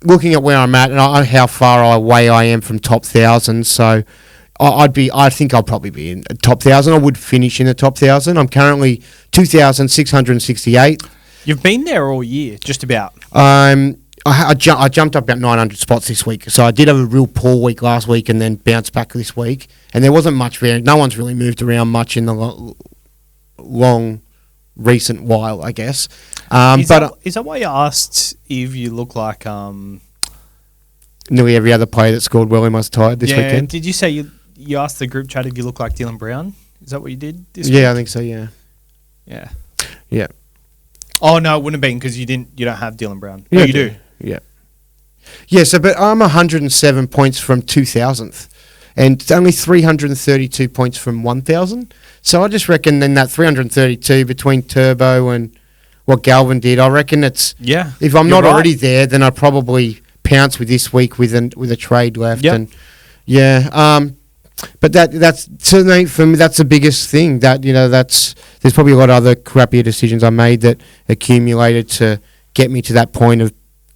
looking at where I'm at and how far away I am from top 1,000, so I think I'll probably be in top 1,000. I would finish in the top 1,000. I'm currently 2,668. You've been there all year, just about. I jumped up about 900 spots this week. So I did have a real poor week last week and then bounced back this week. And there wasn't much there. No one's really moved around much in the long recent while, I guess. Is that why you asked if you look like nearly every other player that scored well in my tied this weekend? Did you say you asked the group chat if you look like Dylan Brown? Is that what you did this week? Yeah, I think so, yeah. Yeah. Yeah. Oh, no, it wouldn't have been because you don't have Dylan Brown. Yeah, oh, you do? Yeah. Yeah, but I'm 107 points from 2,000th and it's only 332 points from 1,000. So I just reckon then that 332 between Turbo and what Galvin did, I reckon it's... Yeah. If I'm not already there, then I'd probably pounce with this week with a trade left. Yep. And yeah, but that's certainly for me. That's the biggest thing. That there's probably a lot of other crappier decisions I made that accumulated to get me to that point of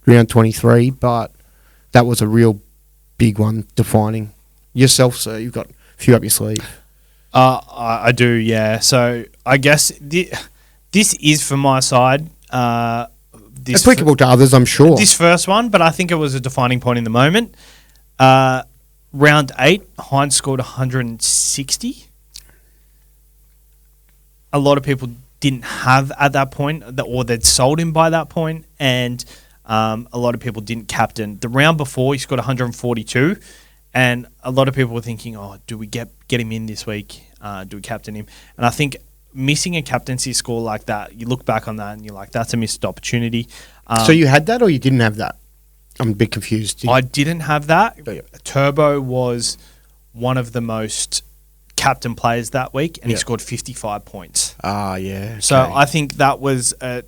round 23. But that was a real big one, defining yourself. So you've got a few up your sleeve. I do, yeah. So I guess this is for my side. Applicable to others, I'm sure. This first one, but I think it was a defining point in the moment. Round 8, Hines scored 160. A lot of people didn't have at that point, or they'd sold him by that point, and a lot of people didn't captain. The round before, he scored 142, and a lot of people were thinking, oh, do we get him in this week? Do we captain him? And I think missing a captaincy score like that, you look back on that and you're like, that's a missed opportunity. So you had that or you didn't have that? I'm a bit confused. I didn't have that. Oh, yeah. Turbo was one of the most captain players that week, and he scored 55 points. Ah, yeah. Okay. So I think that was a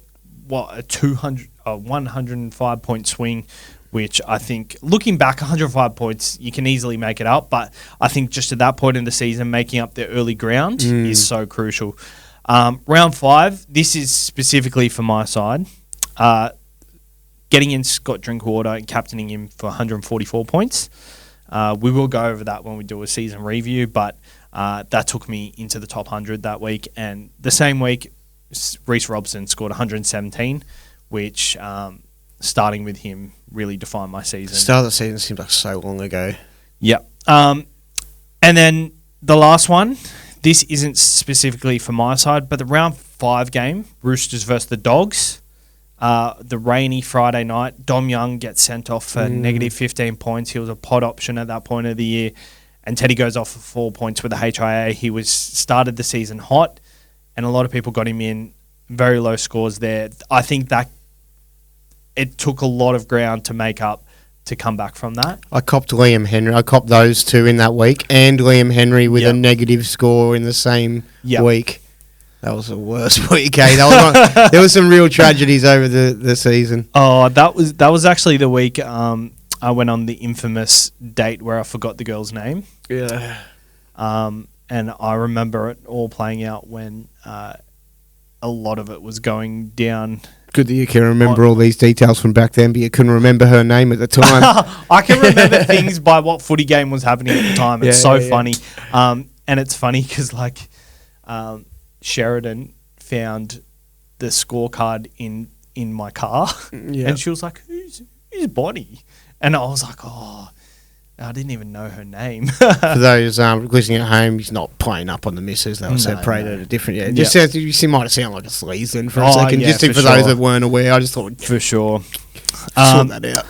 105 point swing, which I think, looking back, 105 points, you can easily make it up. But I think just at that point in the season, making up the early ground is so crucial. Round 5, this is specifically for my side. Getting in Scott Drinkwater and captaining him for 144 points. We will go over that when we do a season review, but that took me into the top 100 that week. And the same week, Reece Robson scored 117, which starting with him really defined my season. The start of the season seems like so long ago. Yep. And then the last one, this isn't specifically for my side, but the round 5 game, Roosters versus the Dogs. The rainy Friday night, Dom Young gets sent off for negative 15 points. He was a pod option at that point of the year. And Teddy goes off for 4 points with the HIA. He started the season hot, and a lot of people got him in. Very low scores there. I think that it took a lot of ground to make up to come back from that. I copped Liam Henry. I copped those two in that week, and Liam Henry with a negative score in the same week. That was the worst week, eh? There was some real tragedies over the season. Oh, that was actually the week I went on the infamous date where I forgot the girl's name. Yeah. And I remember it all playing out when a lot of it was going down. Good that you can remember all these details from back then, but you couldn't remember her name at the time. I can remember things by what footy game was happening at the time. It's funny. And it's funny because, Sheridan found the scorecard in my car, and she was like, who's Bonnie? And I was like, oh, I didn't even know her name. For those listening at home, he's not playing up on the misses. They were separated at a different... Yeah, just you might sound like a sleaze then for a second. Just for those that weren't aware, I just thought... For sure. Sort that out.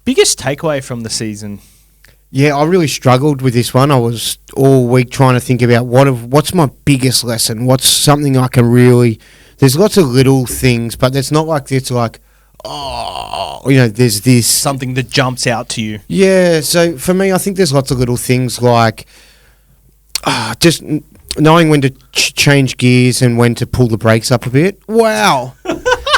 Biggest takeaway from the season? Yeah, I really struggled with this one. I was all week trying to think about what's my biggest lesson. What's something I can really... There's lots of little things, but it's not like it's like, there's this... Something that jumps out to you. Yeah, so for me, I think there's lots of little things like just knowing when to change gears and when to pull the brakes up a bit. Wow.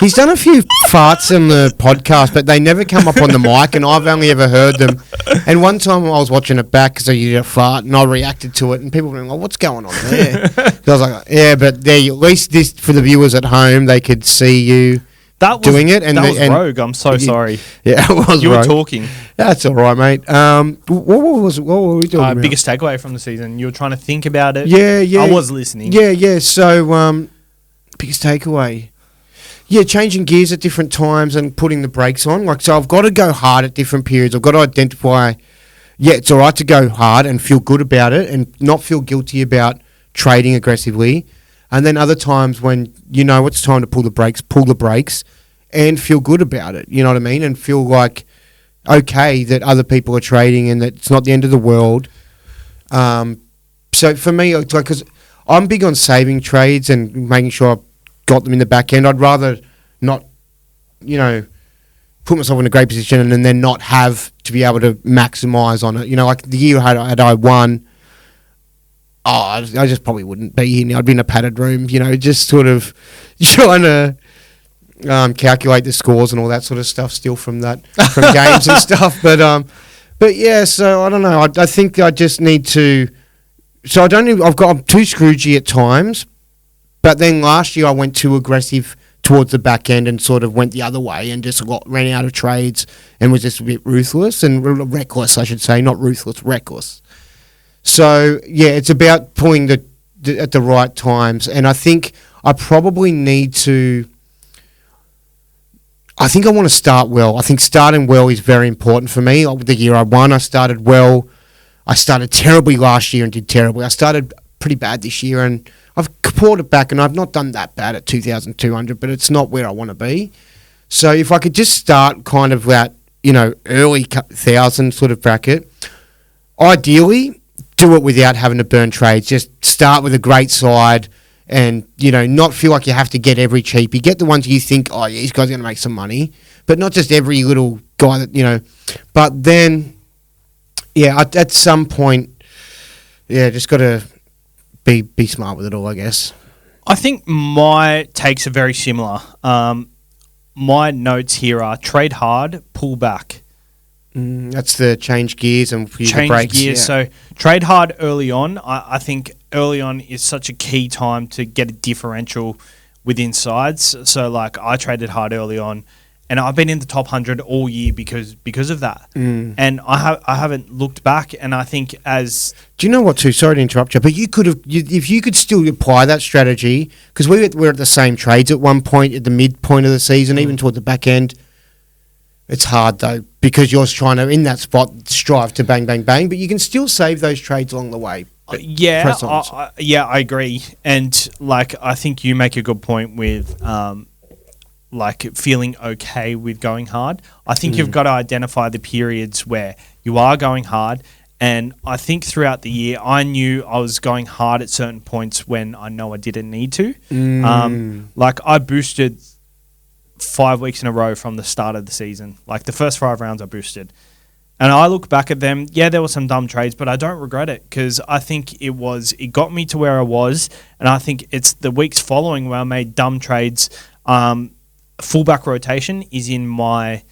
He's done a few farts on the podcast, but they never come up on the mic, and I've only ever heard them. And one time I was watching it back because I did a fart, and I reacted to it, and people were like, what's going on there? So I was like, yeah, but there, at least this, for the viewers at home, they could see you doing it. And that was rogue. I'm so sorry. Yeah, it was You rogue. were talking. That's all right, mate. What were we talking about? Biggest takeaway from the season. You were trying to think about it. Yeah. I was listening. Yeah. So, biggest takeaway. Yeah, changing gears at different times and putting the brakes on. So I've got to go hard at different periods. I've got to identify, it's all right to go hard and feel good about it and not feel guilty about trading aggressively. And then other times when you know it's time to pull the brakes and feel good about it. You know what I mean? And feel like okay that other people are trading and that it's not the end of the world. So for me, it's like, because I'm big on saving trades and making sure I've got them in the back end. I'd rather not, put myself in a great position and then not have to be able to maximise on it. Like the year I won, I just probably wouldn't be here now. I'd be in a padded room, just sort of trying to calculate the scores and all that sort of stuff still from games and stuff. But yeah, so I don't know. I think I just need to. So I'm too Scroogey at times, but then last year I went too aggressive towards the back end and sort of went the other way and just ran out of trades and was just a bit ruthless and reckless, I should say, not ruthless, reckless. So yeah, it's about pulling at the right times, and I think I probably need to. I think I want to start well. I think starting well is very important for me. The year I won, I started well. I started terribly last year and did terribly. I started pretty bad this year, and I've poured it back, and I've not done that bad at 2,200, but it's not where I want to be. So if I could just start kind of that, early 1,000 sort of bracket, ideally do it without having to burn trades. Just start with a great side and, not feel like you have to get every cheapie. Get the ones you think, oh, yeah, these guys are going to make some money, but not just every little guy that, But then, yeah, at some point, yeah, just got to be smart with it all, I guess. I think my takes are very similar. My notes here are trade hard, pull back. That's the change gears and change brakes, gears. Yeah. So trade hard early on. I think early on is such a key time to get a differential within sides. So like I traded hard early on, and I've been in the top 100 all year because of that. And I haven't looked back. And I think do you know what? Too sorry to interrupt you, but you could have if you could still apply that strategy, because we were at the same trades at one point at the midpoint of the season, even toward the back end. It's hard though, because you're trying to in that spot strive to bang bang bang, but you can still save those trades along the way. I agree. And like I think you make a good point with like feeling okay with going hard. I think you've got to identify the periods where you are going hard. And I think throughout the year, I knew I was going hard at certain points when I know I didn't need to. Like I boosted 5 weeks in a row from the start of the season. Like the first 5 rounds I boosted. And I look back at them, yeah, there were some dumb trades, but I don't regret it because I think it got me to where I was. And I think it's the weeks following where I made dumb trades. Fullback rotation is in my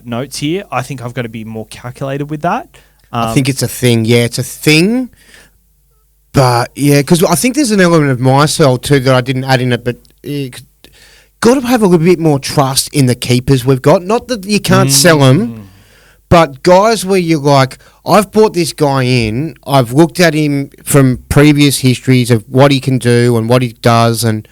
notes here. I think I've got to be more calculated with that. I think it's a thing. Yeah, it's a thing. But yeah, because I think there's an element of my sell too that I didn't add in it, but got to have a little bit more trust in the keepers we've got. Not that you can't sell them, but guys where you're like, I've brought this guy in, I've looked at him from previous histories of what he can do and what he does, and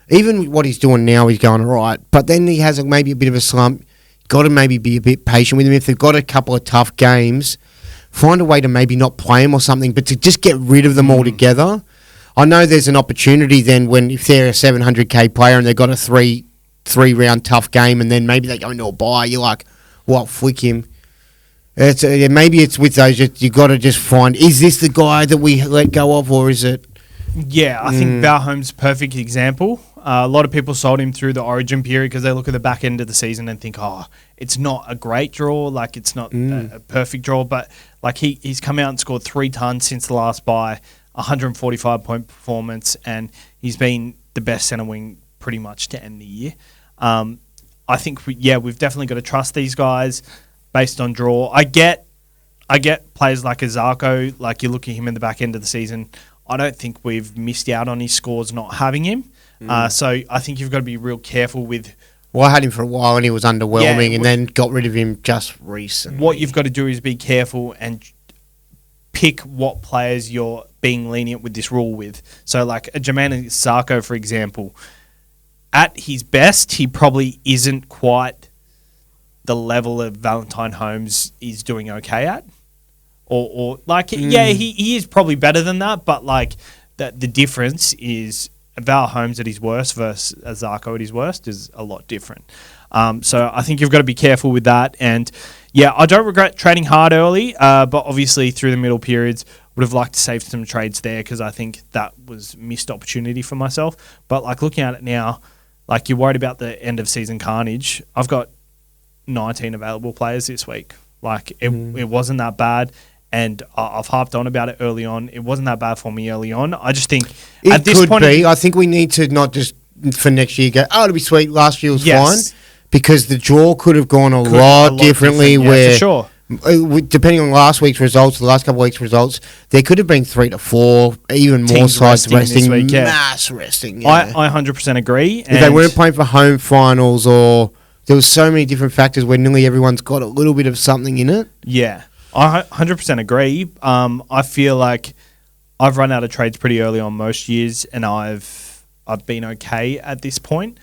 even what he's doing now, he's going all right. But then he has maybe a bit of a slump. Got to maybe be a bit patient with him. If they've got a couple of tough games, find a way to maybe not play him or something, but to just get rid of them altogether. I know there's an opportunity then if they're a 700k player and they've got a three round tough game, and then maybe they go into a bye. You're like, well, flick him. Maybe it's with those. You got to just find, is this the guy that we let go of, or is it? Yeah, I think Balholm's a perfect example. A lot of people sold him through the Origin period because they look at the back end of the season and think, oh, it's not a great draw, like it's not a perfect draw, but like he's come out and scored 3 tons since the last bye, 145-point performance, and he's been the best centre wing pretty much to end the year. I think we've definitely got to trust these guys based on draw. I get players like Azarko, like you look at him in the back end of the season. I don't think we've missed out on his scores not having him. So I think you've got to be real careful with. Well, I had him for a while and he was underwhelming, and then got rid of him just recently. What you've got to do is be careful and pick what players you're being lenient with this rule with. So like a Jermaine Sarko, for example, at his best, he probably isn't quite the level of Valentine Holmes is doing okay at. Or like, yeah, he is probably better than that, but like the difference is Val Holmes at his worst versus Zarko at his worst is a lot different. So I think you've got to be careful with that. And yeah, I don't regret trading hard early, but obviously through the middle periods, would have liked to save some trades there because I think that was missed opportunity for myself. But like looking at it now, like you're worried about the end of season carnage. I've got 19 available players this week. Like it wasn't that bad. And I've harped on about it early on. It wasn't that bad for me early on. I just think at this point, I think we need to not just for next year go, oh, it'll be sweet. Last year was fine, because the draw could have gone a lot differently. Where for sure. Depending on last week's results, the last couple of weeks' results, there could have been 3 to 4, even more sides resting, week, mass resting. Yeah. I 100% agree. If they weren't playing for home finals, or there was so many different factors where nearly everyone's got a little bit of something in it. Yeah, I 100% agree. I feel like I've run out of trades pretty early on most years, and I've been okay at this point.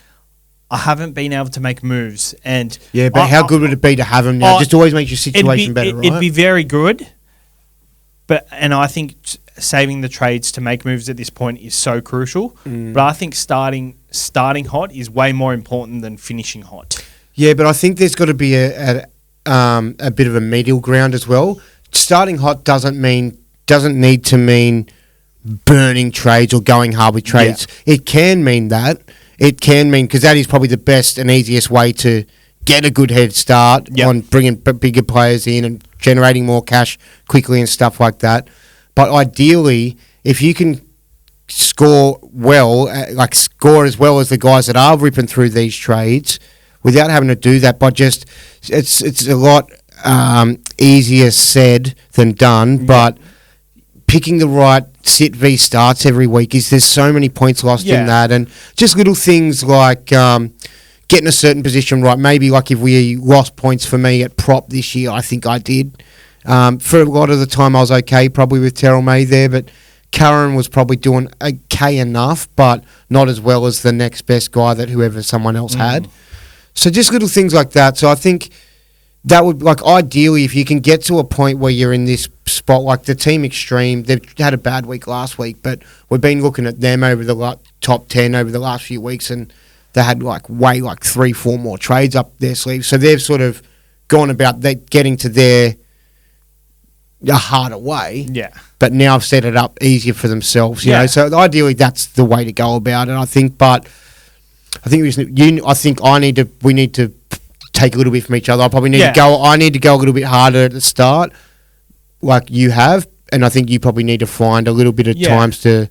I haven't been able to make moves, and but how good would it be to have them now? Just always makes your situation better, right? It'd be very good, and I think saving the trades to make moves at this point is so crucial. But I think starting hot is way more important than finishing hot. Yeah, but I think there's got to be a bit of a middle ground as well. Starting hot doesn't need to mean burning trades or going hard with trades. Yeah. It can mean that. It can mean, because that is probably the best and easiest way to get a good head start on bringing bigger players in and generating more cash quickly and stuff like that. But ideally, if you can score well, score as well as the guys that are ripping through these trades, without having to do that, but just it's a lot easier said than done. But picking the right sit v starts every week there's so many points lost in that, and just little things like getting a certain position right. Maybe like if we lost points for me at prop this year, I think I did. For a lot of the time I was okay, probably with Terrell May there, but Curran was probably doing okay enough, but not as well as the next best guy that whoever someone else had. So just little things like that. So I think that would, like, ideally, if you can get to a point where you're in this spot, like the Team Extreme, they've had a bad week last week, but we've been looking at them over the top 10 over the last few weeks, and they had 3-4 more trades up their sleeves. So they've sort of gone about getting to their harder way. Yeah. But now I've set it up easier for themselves, you know. So ideally, that's the way to go about it, I think. But I think we need to take a little bit from each other. I need to go a little bit harder at the start, like you have, and I think you probably need to find a little bit of times to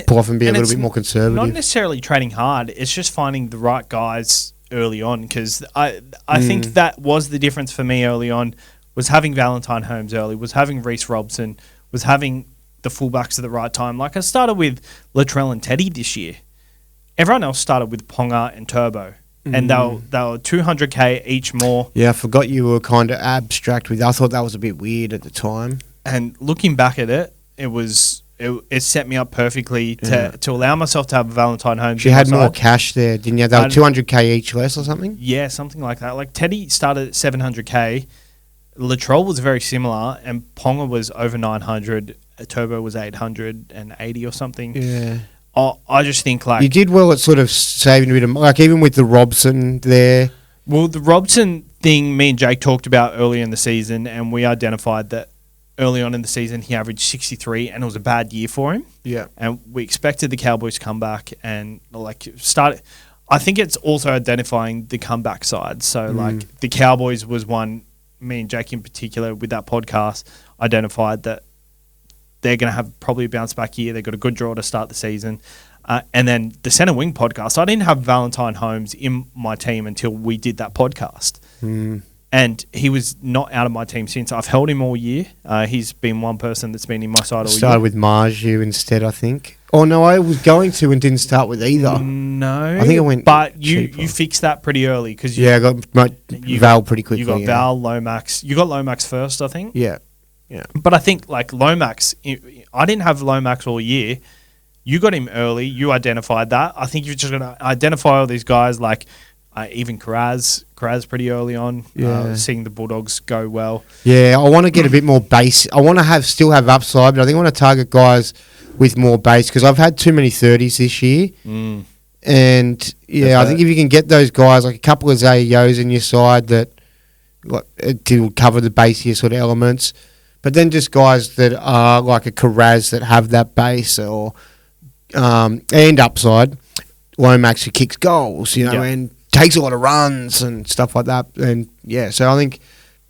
pull off and be a little bit more conservative. Not necessarily trading hard; it's just finding the right guys early on. Because I think that was the difference for me early on. Was having Valentine Holmes early, was having Reece Robson, was having the fullbacks at the right time. Like I started with Latrell and Teddy this year. Everyone else started with Ponga and Turbo. And they were 200k each more. Yeah, I forgot you were kind of abstract with. I thought that was a bit weird at the time. And looking back at it, it set me up perfectly to allow myself to have Valentine Holmes. You had more cash there, didn't you? They were 200k each less or something? Yeah, something like that. Like Teddy started at 700k. Latrell was very similar, and Ponga was over 900. Turbo was 880 or something. Yeah. I just think you did well at sort of saving a bit of even with the Robson there. Well, the Robson thing, me and Jake talked about earlier in the season, and we identified that early on in the season he averaged 63, and it was a bad year for him. Yeah, and we expected the Cowboys to come back and start. I think it's also identifying the comeback side. So the Cowboys was one. Me and Jake in particular with that podcast identified that they're going to have probably a bounce back year. They've got a good draw to start the season. And then the Centre Wing podcast, I didn't have Valentine Holmes in my team until we did that podcast. And he was not out of my team since. I've held him all year. He's been one person that's been in my side all year. Started with Marju instead, I think. Oh, no, I was going to and didn't start with either. No. I think I went But you fixed that pretty early. I got Val pretty quickly. You got Val, Lomax. You got Lomax first, I think. Yeah. But I think Lomax, I didn't have Lomax all year. You got him early. You identified that. I think you're just going to identify all these guys. Even Karaz pretty early on. Seeing the Bulldogs go well. Yeah, I want to get a bit more base. I want to still have upside, but I think I want to target guys with more base because I've had too many 30s this year. And I think if you can get those guys, like a couple of Zayos in your side that will cover the basier sort of elements, but then just guys that are like a Karaz that have that base or and upside. Lomax who kicks goals, and takes a lot of runs and stuff like that. And so I think a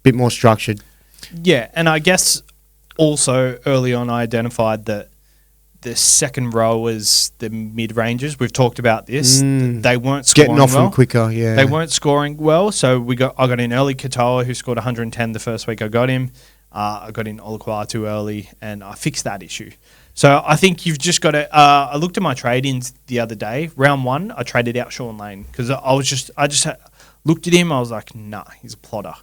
bit more structured. Yeah, and I guess also early on I identified that the second row was the mid-rangers. We've talked about this. They weren't scoring getting off well. them quicker, yeah. They weren't scoring well, so I got in early Katoa, who scored 110 the first week I got him. I got in Olakwa too early, and I fixed that issue. So I think you've just got to. I looked at my trade-ins the other day. Round 1, I traded out Sean Lane because I just looked at him. I was like, nah, he's a plotter.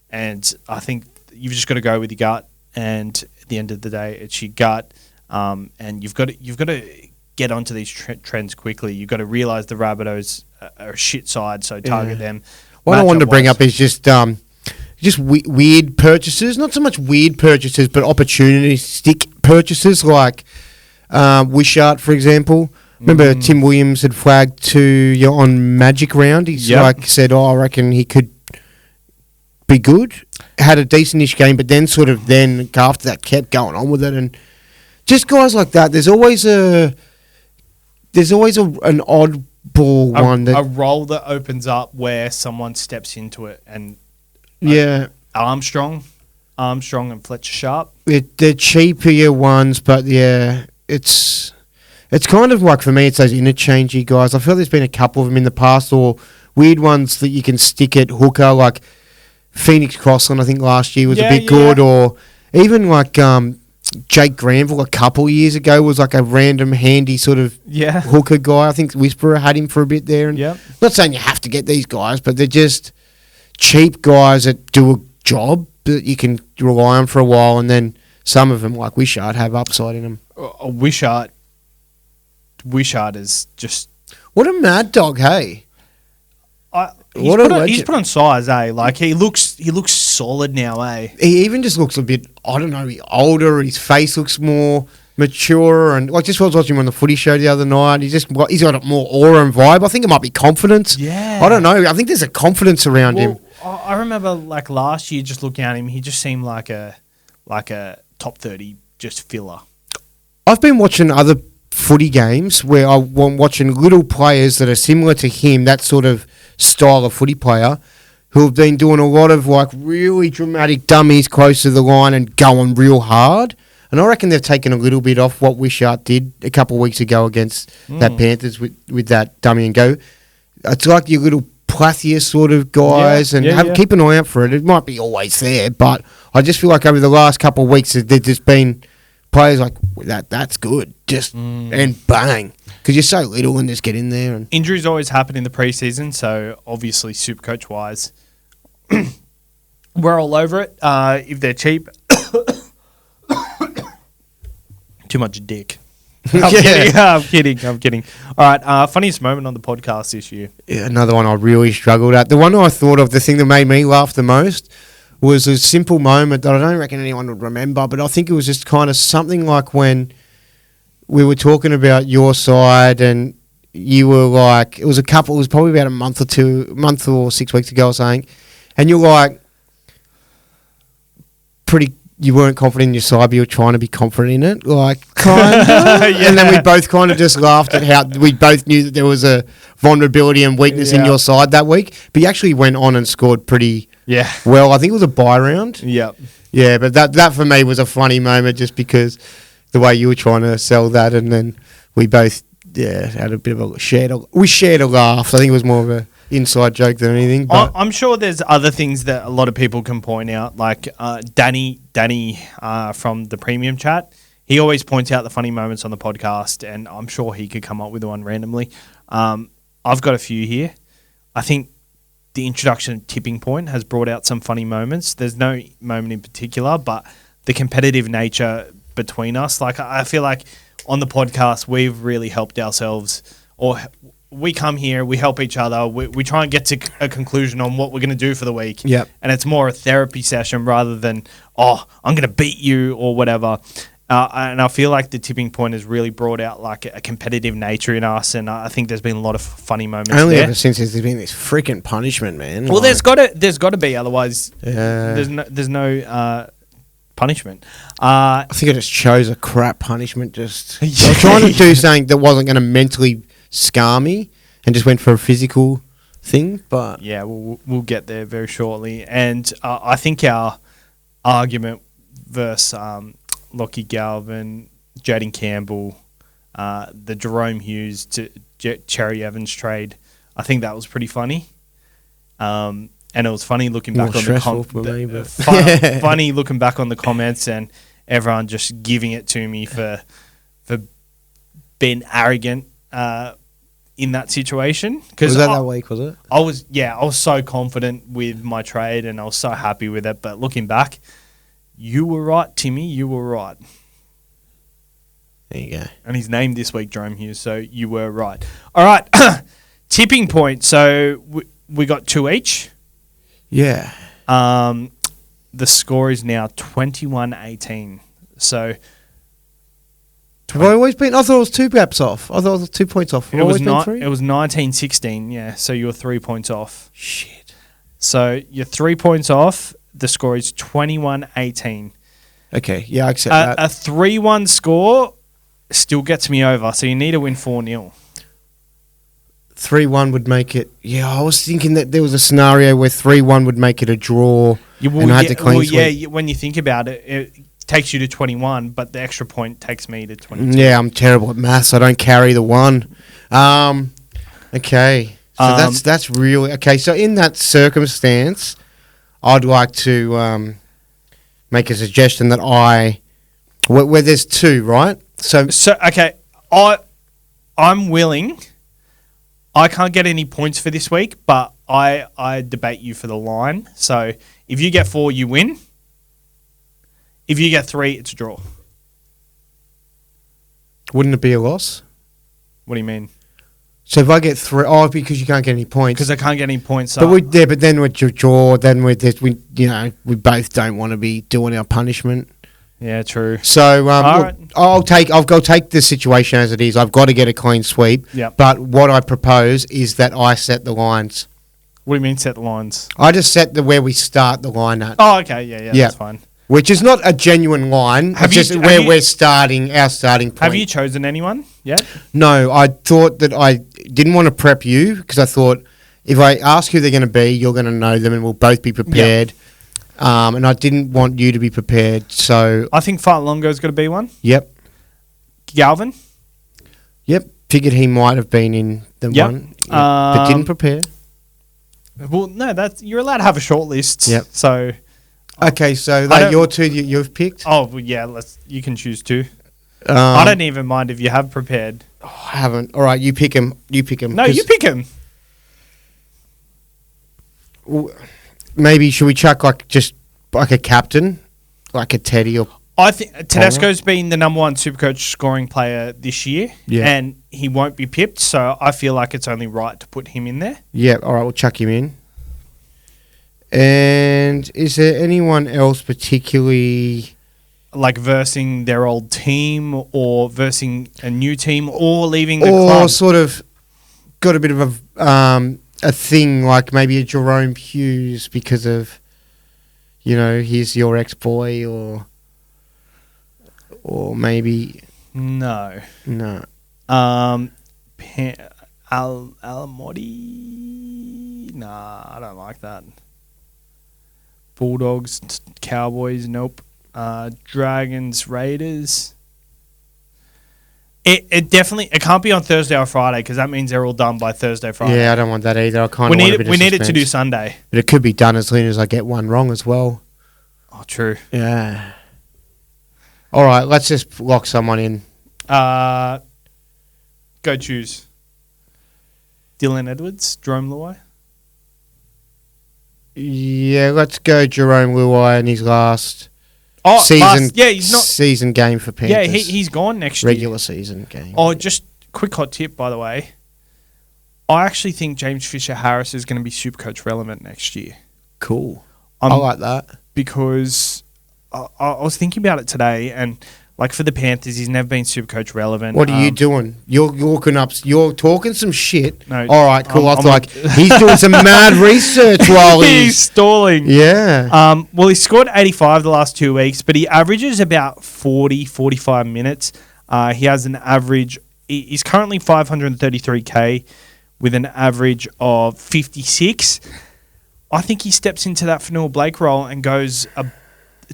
And I think you've just got to go with your gut. And at the end of the day, it's your gut. And you've got to get onto these trends quickly. You've got to realise the Rabbitohs are a shit side, so target them. What I wanted to bring up is just weird purchases. Not so much weird purchases, but opportunistic purchases like Wishart, for example. Remember Tim Williams had flagged to you on Magic Round. He's said, I reckon he could be good. Had a decent-ish game, but then after that kept going on with it. And just guys like that, there's always an oddball one. A role that opens up where someone steps into it and Armstrong and Fletcher Sharp. They're cheaper ones, but it's kind of like, for me, it's those interchangey guys. I feel there's been a couple of them in the past, or weird ones that you can stick at hooker, like Phoenix Crossland, I think last year was a bit good, or even like Jake Granville a couple of years ago was like a random handy sort of hooker guy. I think Whisperer had him for a bit there. And not saying you have to get these guys, but they're just cheap guys that do a job that you can rely on for a while, and then some of them, like Wishart, have upside in them. Wishart is just... What a mad dog, hey? He's put on size, eh? Like, he looks solid now, eh? He even just looks a bit, I don't know, older. His face looks more mature, and like just was watching him on the footy show the other night. He's got a more aura and vibe. I think it might be confidence. Yeah. I don't know. I think there's a confidence around him. I remember like last year, just looking at him, he just seemed like a top 30 just filler. I've been watching other footy games where I'm watching little players that are similar to him, that sort of style of footy player, who have been doing a lot of like really dramatic dummies close to the line and going real hard. And I reckon they've taken a little bit off what Wishart did a couple of weeks ago against that Panthers with that dummy and go. It's like your little Plathia sort of guys, keep an eye out for it. It might be always there, but I just feel like over the last couple of weeks there's just been players like that's good, and bang, because you're so little and just get in there. And injuries always happen in the preseason, so obviously SuperCoach wise, we're all over it. If they're cheap, too much dick. I'm kidding. All right, funniest moment on the podcast this year. Yeah, another one I really struggled at. The one I thought of, the thing that made me laugh the most, was a simple moment that I don't reckon anyone would remember, but I think it was just kind of something like when we were talking about your side and you were like, it was probably about a month or 6 weeks ago or something, and you're like, you weren't confident in your side, but you were trying to be confident in it, like, kind of. And then we both kind of just laughed at how we both knew that there was a vulnerability and weakness in your side that week, but you actually went on and scored pretty well. I think it was a bye round. Yep. Yeah, but that for me was a funny moment just because the way you were trying to sell that, and then we both had a bit of a shared a laugh. I think it was more of a inside joke than anything. But I'm sure there's other things that a lot of people can point out, like Danny from the premium chat. He always points out the funny moments on the podcast, and I'm sure he could come up with one randomly. I've got a few here. I think the introduction of Tipping Point has brought out some funny moments. There's no moment in particular, but the competitive nature between us, like I feel like on the podcast we've really helped ourselves, or we come here, we help each other, we try and get to a conclusion on what we're going to do for the week. Yep. And it's more a therapy session rather than, I'm going to beat you or whatever. And I feel like the tipping point has really brought out like a competitive nature in us, and I think there's been a lot of funny moments. Only there. ever since there's been this freaking punishment, man. Well, there's got to be, otherwise there's no punishment. I think I just chose a crap punishment. I was trying to do something that wasn't going to mentally scar me, and just went for a physical thing. But yeah, we'll get there very shortly. And I think our argument versus Lockie Galvin, Jaden Campbell, the Jerome Hughes to Cherry Evans trade, I think that was pretty funny. And it was funny looking back on the funny looking back on the comments and everyone just giving it to me for being arrogant in that situation. Was that week? Was it? I was so confident with my trade and I was so happy with it. But looking back, you were right, Timmy. You were right. There you go. And he's named this week Jerome Hughes, so you were right. All right, tipping point. So we got 2 each. Yeah. The score is now 21-18. So have I always been? I thought it was 2 gaps off. I thought it was 2 points off. It was 19-16. Yeah, so you're 3 points off. Shit. So you're 3 points off. The score is 21-18. Okay, yeah, I accept that. A 3-1 score still gets me over, so you need to win 4-0. 3-1 would make it... Yeah, I was thinking that there was a scenario where 3-1 would make it a draw and I had to clean sweep. Yeah, when you think about it, it takes you to 21, but the extra point takes me to 22. Yeah, I'm terrible at maths. I don't carry the 1. Okay, so that's really... Okay, so in that circumstance... I'd like to make a suggestion that where there's 2, right? So okay, I'm willing. I can't get any points for this week, but I debate you for the line. So if you get 4, you win. If you get 3, it's a draw. Wouldn't it be a loss? What do you mean? So if I get 3, because you can't get any points. Because I can't get any points. But but then with your draw, then we both don't want to be doing our punishment. Yeah, true. So right. I'll take the situation as it is. I've got to get a clean sweep. Yep. But what I propose is that I set the lines. What do you mean set the lines? I just set where we start the line at. Oh, okay, yeah, that's fine. Which is not a genuine line. We're starting our starting point. Have you chosen anyone yet? No, I thought that I didn't want to prep you because I thought if I ask who they're going to be, you're going to know them and we'll both be prepared. Yep. And I didn't want you to be prepared, so... I think Fartlongo's got to be one. Yep. Galvin? Yep. Figured he might have been in the one. Yep. But didn't prepare. Well, no, you're allowed to have a short list. Yep. So... Okay, so your 2 you've picked? Oh, well, yeah, you can choose 2. I don't even mind if you have prepared. Oh, I haven't. All right, you pick him. No, you pick him. Maybe should we chuck just a captain, like a Teddy or... I think Tedesco's been the number 1 Supercoach scoring player this year, and he won't be pipped, so I feel like it's only right to put him in there. Yeah, all right, we'll chuck him in. And is there anyone else particularly... Like versing their old team or versing a new team or leaving the club? Or sort of got a bit of a thing like maybe a Jerome Hughes because of, he's your ex-boy or maybe... No. Alamotti? Nah, I don't like that. Bulldogs, Cowboys, nope. Dragons, Raiders. It definitely can't be on Thursday or Friday because that means they're all done by Thursday, Friday. Yeah, I don't want that either. I kind of want a bit of suspense. We need it to do Sunday, but it could be done as soon as I get one wrong as well. Oh, true. Yeah. All right, let's just lock someone in. Go choose. Dylan Edwards, Jerome Luai. Yeah, let's go Jerome Luai in his last season game for Panthers. Yeah, he's gone next year. Regular season game. Oh, just quick hot tip, by the way. I actually think James Fisher-Harris is going to be Supercoach relevant next year. Cool. I like that. Because I was thinking about it today, and like for the Panthers, he's never been Supercoach relevant. What are you doing? You're looking up. You're talking some shit. No, all right, cool. I was like, he's doing some mad research while he's stalling. Yeah. Well, he scored 85 the last 2 weeks, but he averages about 45 minutes. He has an average. He's currently 533K with an average of 56. I think he steps into that Fanua Blake role and goes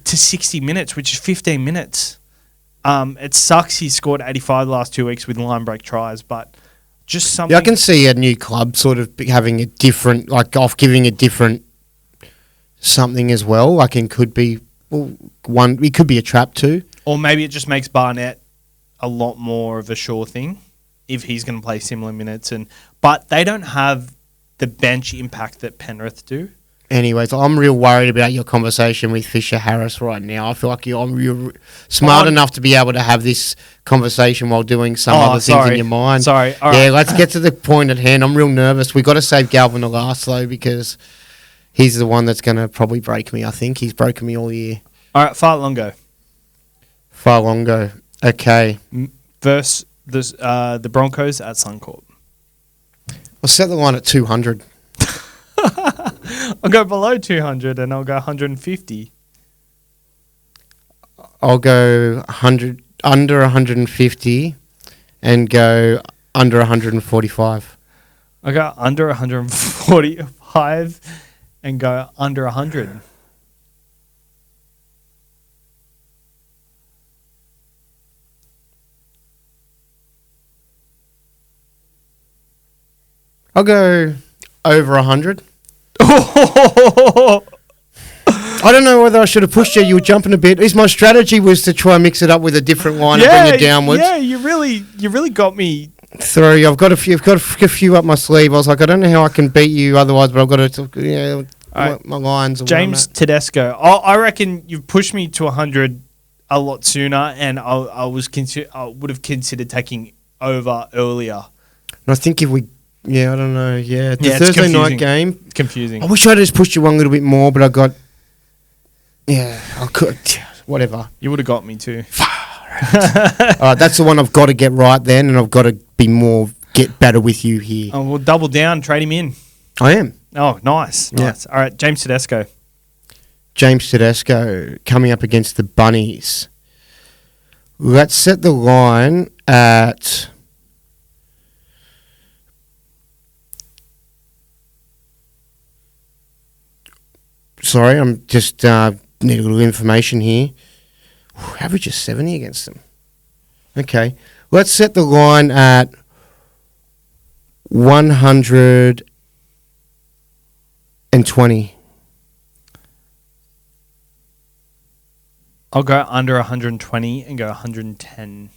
to 60 minutes, which is 15 minutes. It sucks he scored 85 the last 2 weeks with line break tries, but just something. Yeah, I can see a new club sort of having a different, like giving a different something as well. Like it could be it could be a trap too. Or maybe it just makes Barnett a lot more of a sure thing if he's going to play similar minutes. But they don't have the bench impact that Penrith do. Anyways, I'm real worried about your conversation with Fisher-Harris right now. I feel like you're smart enough to be able to have this conversation while doing some other things in your mind. Sorry. All yeah, right. Let's get to the point at hand. I'm real nervous. We've got to save Galvin the last, though, because he's the one that's going to probably break me, I think. He's broken me all year. All right, Farlongo. Okay. Versus the Broncos at Suncorp. I'll set the line at 200. I'll go below 200 and I'll go 150. I'll go 100 under 150 and go under 145. I'll go under 145 and go under 100. I'll go over 100. I don't know whether I should have pushed you. You were jumping a bit. My strategy was to try and mix it up with a different line and bring it downwards. Yeah, you really got me. Sorry, I've got a few up my sleeve. I was like, I don't know how I can beat you otherwise, but I've got to, Right. my lines. James Tedesco. I reckon you've pushed me to 100 a lot sooner, and I would have considered taking over earlier. And I think if we. Yeah, I don't know. Yeah, the it's Thursday confusing. night game. It's confusing. I wish I'd just pushed you one little bit more, but I got. Yeah, I could. Whatever. You would have got me too. All right, that's the one I've got to get right then, and I've got to get better with you here. Oh, we'll double down, trade him in. I am. Oh, nice. Yeah. All right, James Tedesco. James Tedesco coming up against the Bunnies. Let's set the line at. Sorry, I'm just need a little information here. Average is 70 against them. Okay, let's set the line at 120. I'll go under 120 and go 110.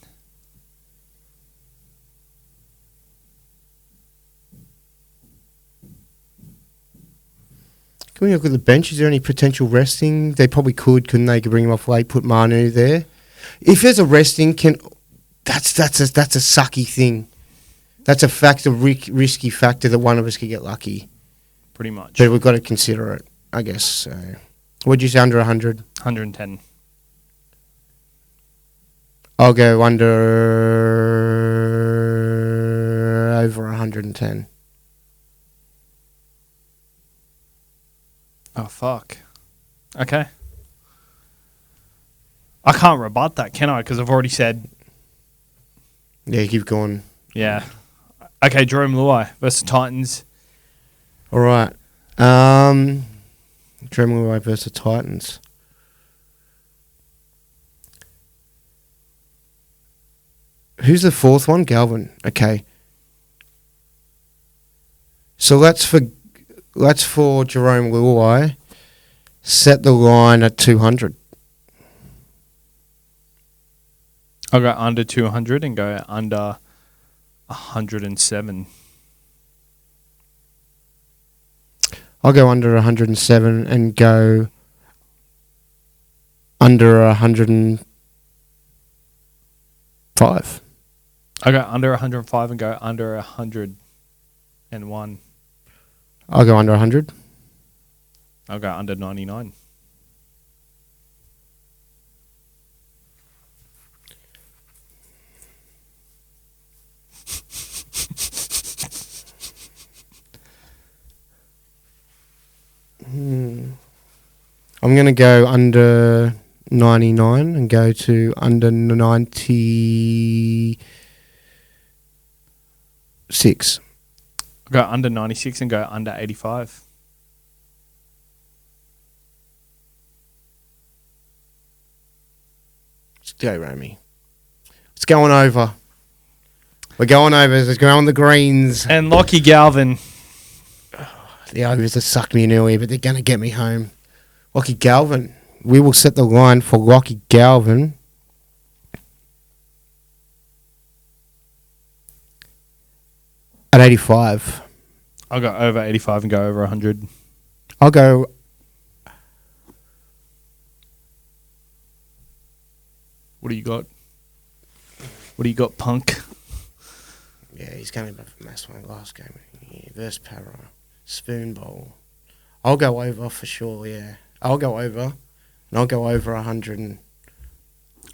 Can we look at the bench? Is there any potential resting? They probably couldn't they? Could bring him off late, put Manu there. If there's a resting, that's a sucky thing. That's a risky factor that one of us could get lucky. Pretty much. But we've got to consider it, I guess. So. What'd you say, under 100? 110. I'll go over 110. Oh, fuck. Okay. I can't rebut that, can I? Because I've already said... Yeah, keep going. Yeah. Okay, Jerome Luai versus Titans. All right. Jerome Luai versus Titans. Who's the fourth one? Galvin. Okay. So let's for Jerome Luai set the line at 200. I'll go under 200 and go under 107. I'll go under 107 and go under 105. I'll go under 105 and go under 110. and 1. I'll go under 100. I'll go under 99. I'm going to go under 99 and go to under 96. I'll go under 96 and go under 85. Let's go, Romy. It's going over. We're going over. It's going on the greens. And Lockie Galvin. The overs have sucked me in earlier, but they're going to get me home. Lockie Galvin. We will set the line for Lockie Galvin at 85. I'll go over 85 and go over 100. I'll go... What do you got? What do you got, Punk? Yeah, he's coming back from Mass one last game. Yeah, versus Para. Spoon Bowl. I'll go over for sure, yeah. I'll go over. And I'll go over 100.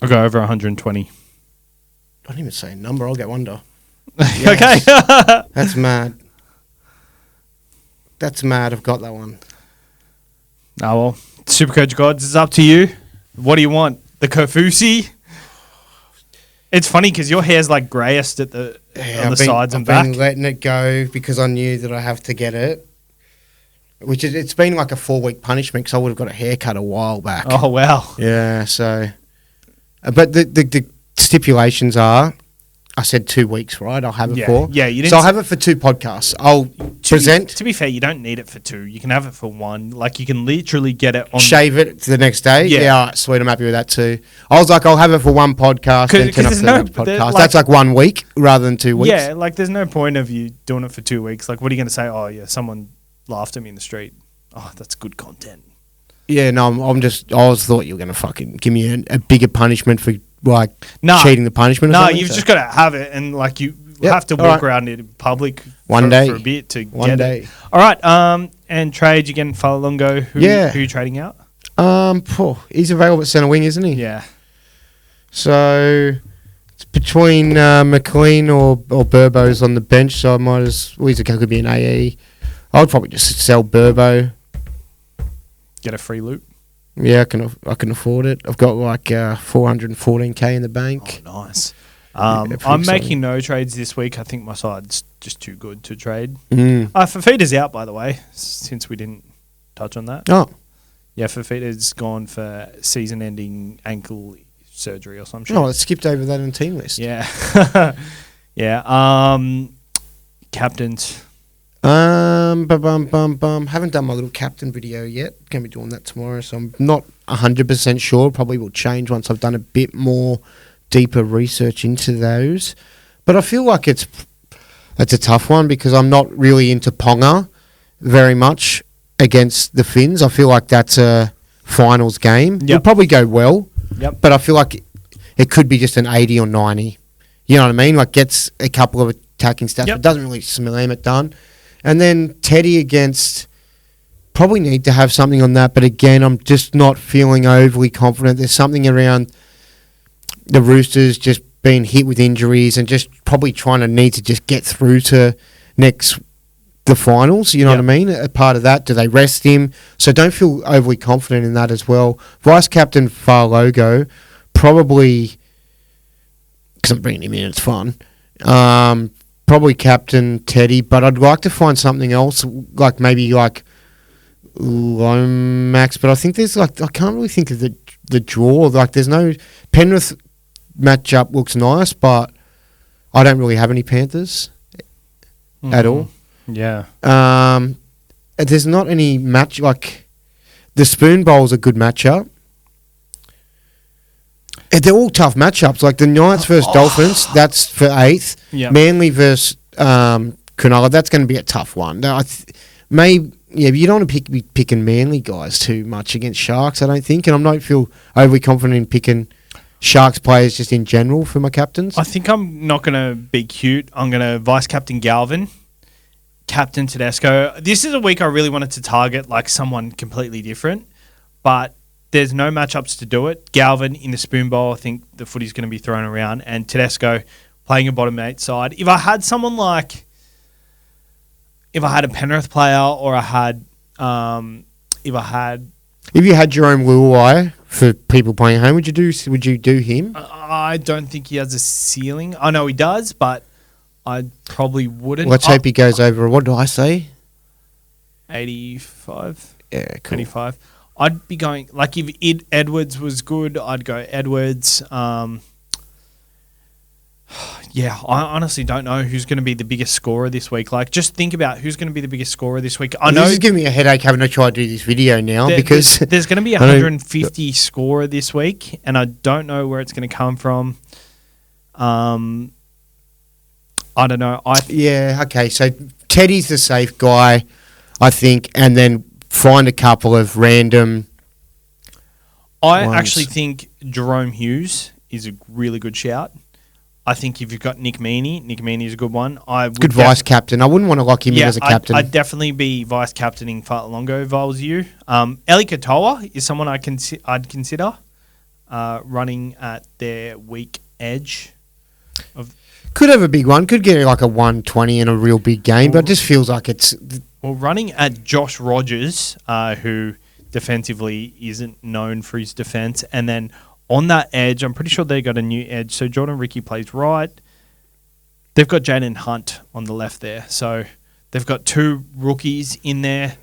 I'll go over 120. I don't even say a number. I'll go under. Okay. That's mad. That's mad. I've got that one. Oh, well. Supercoach Gods, it's up to you. What do you want? The Kofusi? It's funny because your hair's like greyest at on the sides and back. I've been letting it go because I knew that I have to get it. It's been like a 4-week punishment because I would have got a haircut a while back. Oh, wow. Yeah, so... But the stipulations are... I said 2 weeks, right? I'll have it for. Yeah, you didn't. So I'll have it for 2 podcasts. I'll present. To be fair, you don't need it for 2. You can have it for 1. Like you can literally get it on. Shave it the next day. Yeah. All right, sweet. I'm happy with that too. I was like, I'll have it for 1 podcast and 10 up for the next podcast. That's like 1 week rather than 2 weeks. Yeah, like there's no point of you doing it for 2 weeks. Like, what are you going to say? Oh, yeah, someone laughed at me in the street. Oh, that's good content. Yeah, no, I always thought you were going to fucking give me a bigger punishment for like cheating the punishment or something. You've just got to have it and like you have to walk around in public for a bit to One get day. it. All right, and trade, you getting Falungo. Who are you trading out? He's available at centre wing, isn't he? Yeah. So it's between McLean or Burbo's on the bench, so I might he could be an AE. I would probably just sell Burbo. Get a free loop. Yeah, I can afford it. I've got like 414k in the bank. Oh, nice. I'm making no trades this week. I think my side's just too good to trade. Fafita's out, by the way, since we didn't touch on that. Oh. Yeah, Fafita's gone for season-ending ankle surgery or some shit. Oh, I skipped over that on the team list. Yeah. Yeah. Captains. Haven't done my little captain video yet. Gonna be doing that tomorrow, so I'm not 100% sure. Probably will change once I've done a bit more deeper research into those. But I feel like it's a tough one because I'm not really into Ponga very much against the Finns. I feel like that's a finals game. Yep. It'll probably go well. Yep. But I feel like it could be just an 80 or 90. You know what I mean? Like gets a couple of attacking stats, but doesn't really slam it done. And then Teddy against, probably need to have something on that. But again, I'm just not feeling overly confident. There's something around the Roosters just being hit with injuries and just probably trying to need to just get through to the finals. You know what I mean? A part of that, do they rest him? So don't feel overly confident in that as well. Vice captain Farlogo, probably, because I'm bringing him in, it's fun. Probably captain Teddy, but I'd like to find something else, like maybe like Lomax. But I think there's like I can't really think of the draw. Like there's no Penrith matchup looks nice, but I don't really have any Panthers at all. Yeah. There's not any match like the Spoon Bowl's a good matchup. They're all tough matchups. Like the Knights versus Dolphins, that's for 8th. Yep. Manly versus Cronulla, that's going to be a tough one. Now, but you don't want to be picking Manly guys too much against Sharks, I don't think. And I don't feel overly confident in picking Sharks players just in general for my captains. I think I'm not going to be cute. I'm going to vice captain Galvin, captain Tedesco. This is a week I really wanted to target like someone completely different, but there's no matchups to do it. Galvin in the spoon bowl, I think the footy's going to be thrown around, and Tedesco playing a bottom 8 side. If I had someone like, if I had a Penrith player, or I had, if you had Jerome Luai for people playing at home, would you do him? I don't think he has a ceiling. I know he does, but I probably wouldn't. Let's hope he goes over. What do I say? 85. Yeah, cool. 85. I'd be going, like, if Edwards was good, I'd go Edwards. Yeah, I honestly don't know who's going to be the biggest scorer this week. Like, just think about who's going to be the biggest scorer this week. I know this is giving me a headache having to try to do this video now because there's going to be a 150 scorer this week, and I don't know where it's going to come from. I don't know. Yeah, okay. So Teddy's the safe guy, I think, and then find a couple of random. I ones. actually think Jerome Hughes is a really good shout. I think if you've got Nick Meaney is a good one. Good vice captain. I wouldn't want to lock him in as a captain. I'd definitely be vice captaining Fatalongo if I was you. Eli Katoa is someone I'd consider running at their weak edge. Could have a big one. Could get like a 120 in a real big game, but it just feels like it's. Well, running at Josh Rogers, who defensively isn't known for his defense, and then on that edge, I'm pretty sure they got a new edge. So Jordan Ricky plays right. They've got Jaden Hunt on the left there. So they've got 2 rookies in there.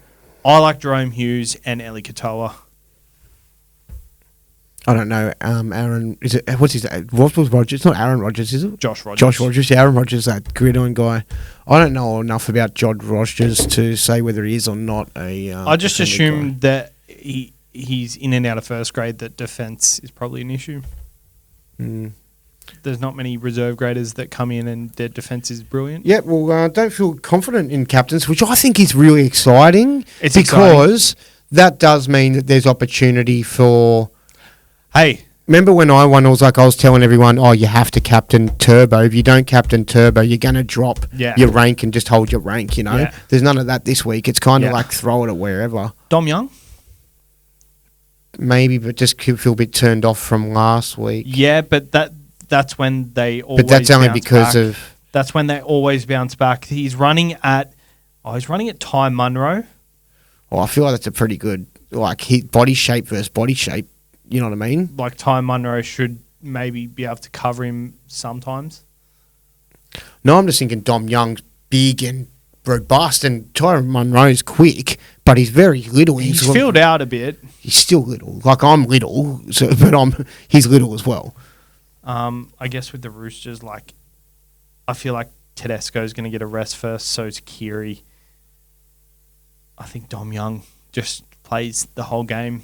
I like Jerome Hughes and Eli Katoa. I don't know. Aaron, is it? What's his name? What was Rogers? It's not Aaron Rodgers, is it? Josh Rogers. Josh Rogers. Yeah, Aaron Rodgers, that gridiron guy. I don't know enough about Josh Rogers to say whether he is or not a. I just assume that he's in and out of first grade, that defence is probably an issue. There's not many reserve graders that come in and their defence is brilliant. Yeah, well, don't feel confident in captains, which I think is really exciting. It's because that does mean that there's opportunity for. Hey. Remember when I won, I was telling everyone, oh, you have to captain Turbo. If you don't captain Turbo, you're going to drop your rank and just hold your rank, you know? Yeah. There's none of that this week. It's kind of like throw it at wherever. Dom Young? Maybe, but just feel a bit turned off from last week. Yeah, but that's when they always But that's only because of... That's when they always bounce back. He's running at Ty Munro. Oh, I feel like that's a pretty good... Like, body shape versus body shape. You know what I mean? Like, Ty Munro should maybe be able to cover him sometimes. No, I'm just thinking Dom Young's big and robust, and Ty Munro's quick, but he's very little. He's filled out a bit. He's still little. Like, I'm little, but he's little as well. I guess with the Roosters, like, I feel like Tedesco's going to get a rest first, so is Keary. I think Dom Young just plays the whole game.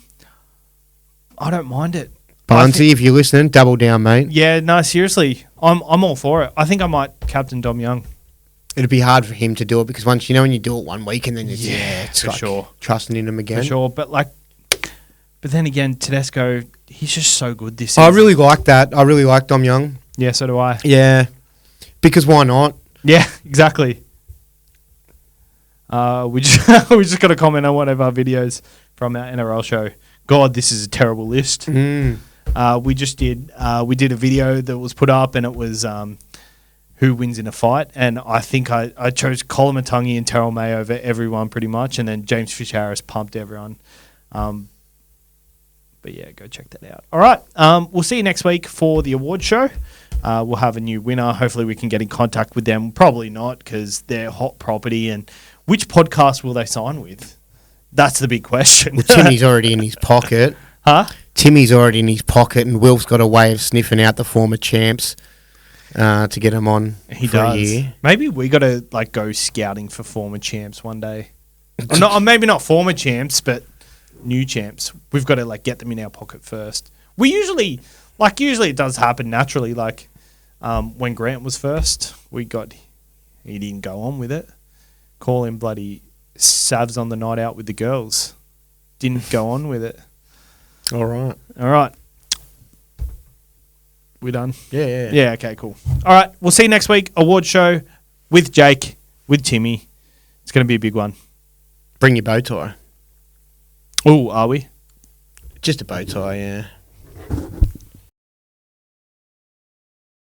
I don't mind it. Barnsey, if you're listening, double down, mate. Yeah, no, seriously. I'm all for it. I think I might captain Dom Young. It'd be hard for him to do it because once when you do it 1 week and then it's for like sure trusting in him again. For sure. But then again, Tedesco, he's just so good this season. I really like that. I really like Dom Young. Yeah, so do I. Yeah. Because why not? Yeah, exactly. We just got a comment on one of our videos from our NRL show. God, this is a terrible list. We did a video that was put up, and it was who wins in a fight, and I think I chose Colin Matangi and Terrell May over everyone pretty much, and then James Fish-Harris pumped everyone. But yeah, go check that out. All right, we'll see you next week for the award show. We'll have a new winner. Hopefully we can get in contact with them. Probably not, because they're hot property, and which podcast will they sign with? That's the big question. Well, Timmy's already in his pocket. Huh? Timmy's already in his pocket, and Will's got a way of sniffing out the former champs to get them on a year. Maybe we got to go scouting for former champs one day. Or maybe not former champs, but new champs. We've got to get them in our pocket first. We usually it does happen naturally. When Grant was first, he didn't go on with it. Call him bloody Savs on the night out with the girls. Didn't go on with it. All right. We done? Yeah, okay, cool. All right, we'll see you next week. Award show with Jake, with Timmy. It's going to be a big one. Bring your bow tie. Oh, are we? Just a bow tie, yeah.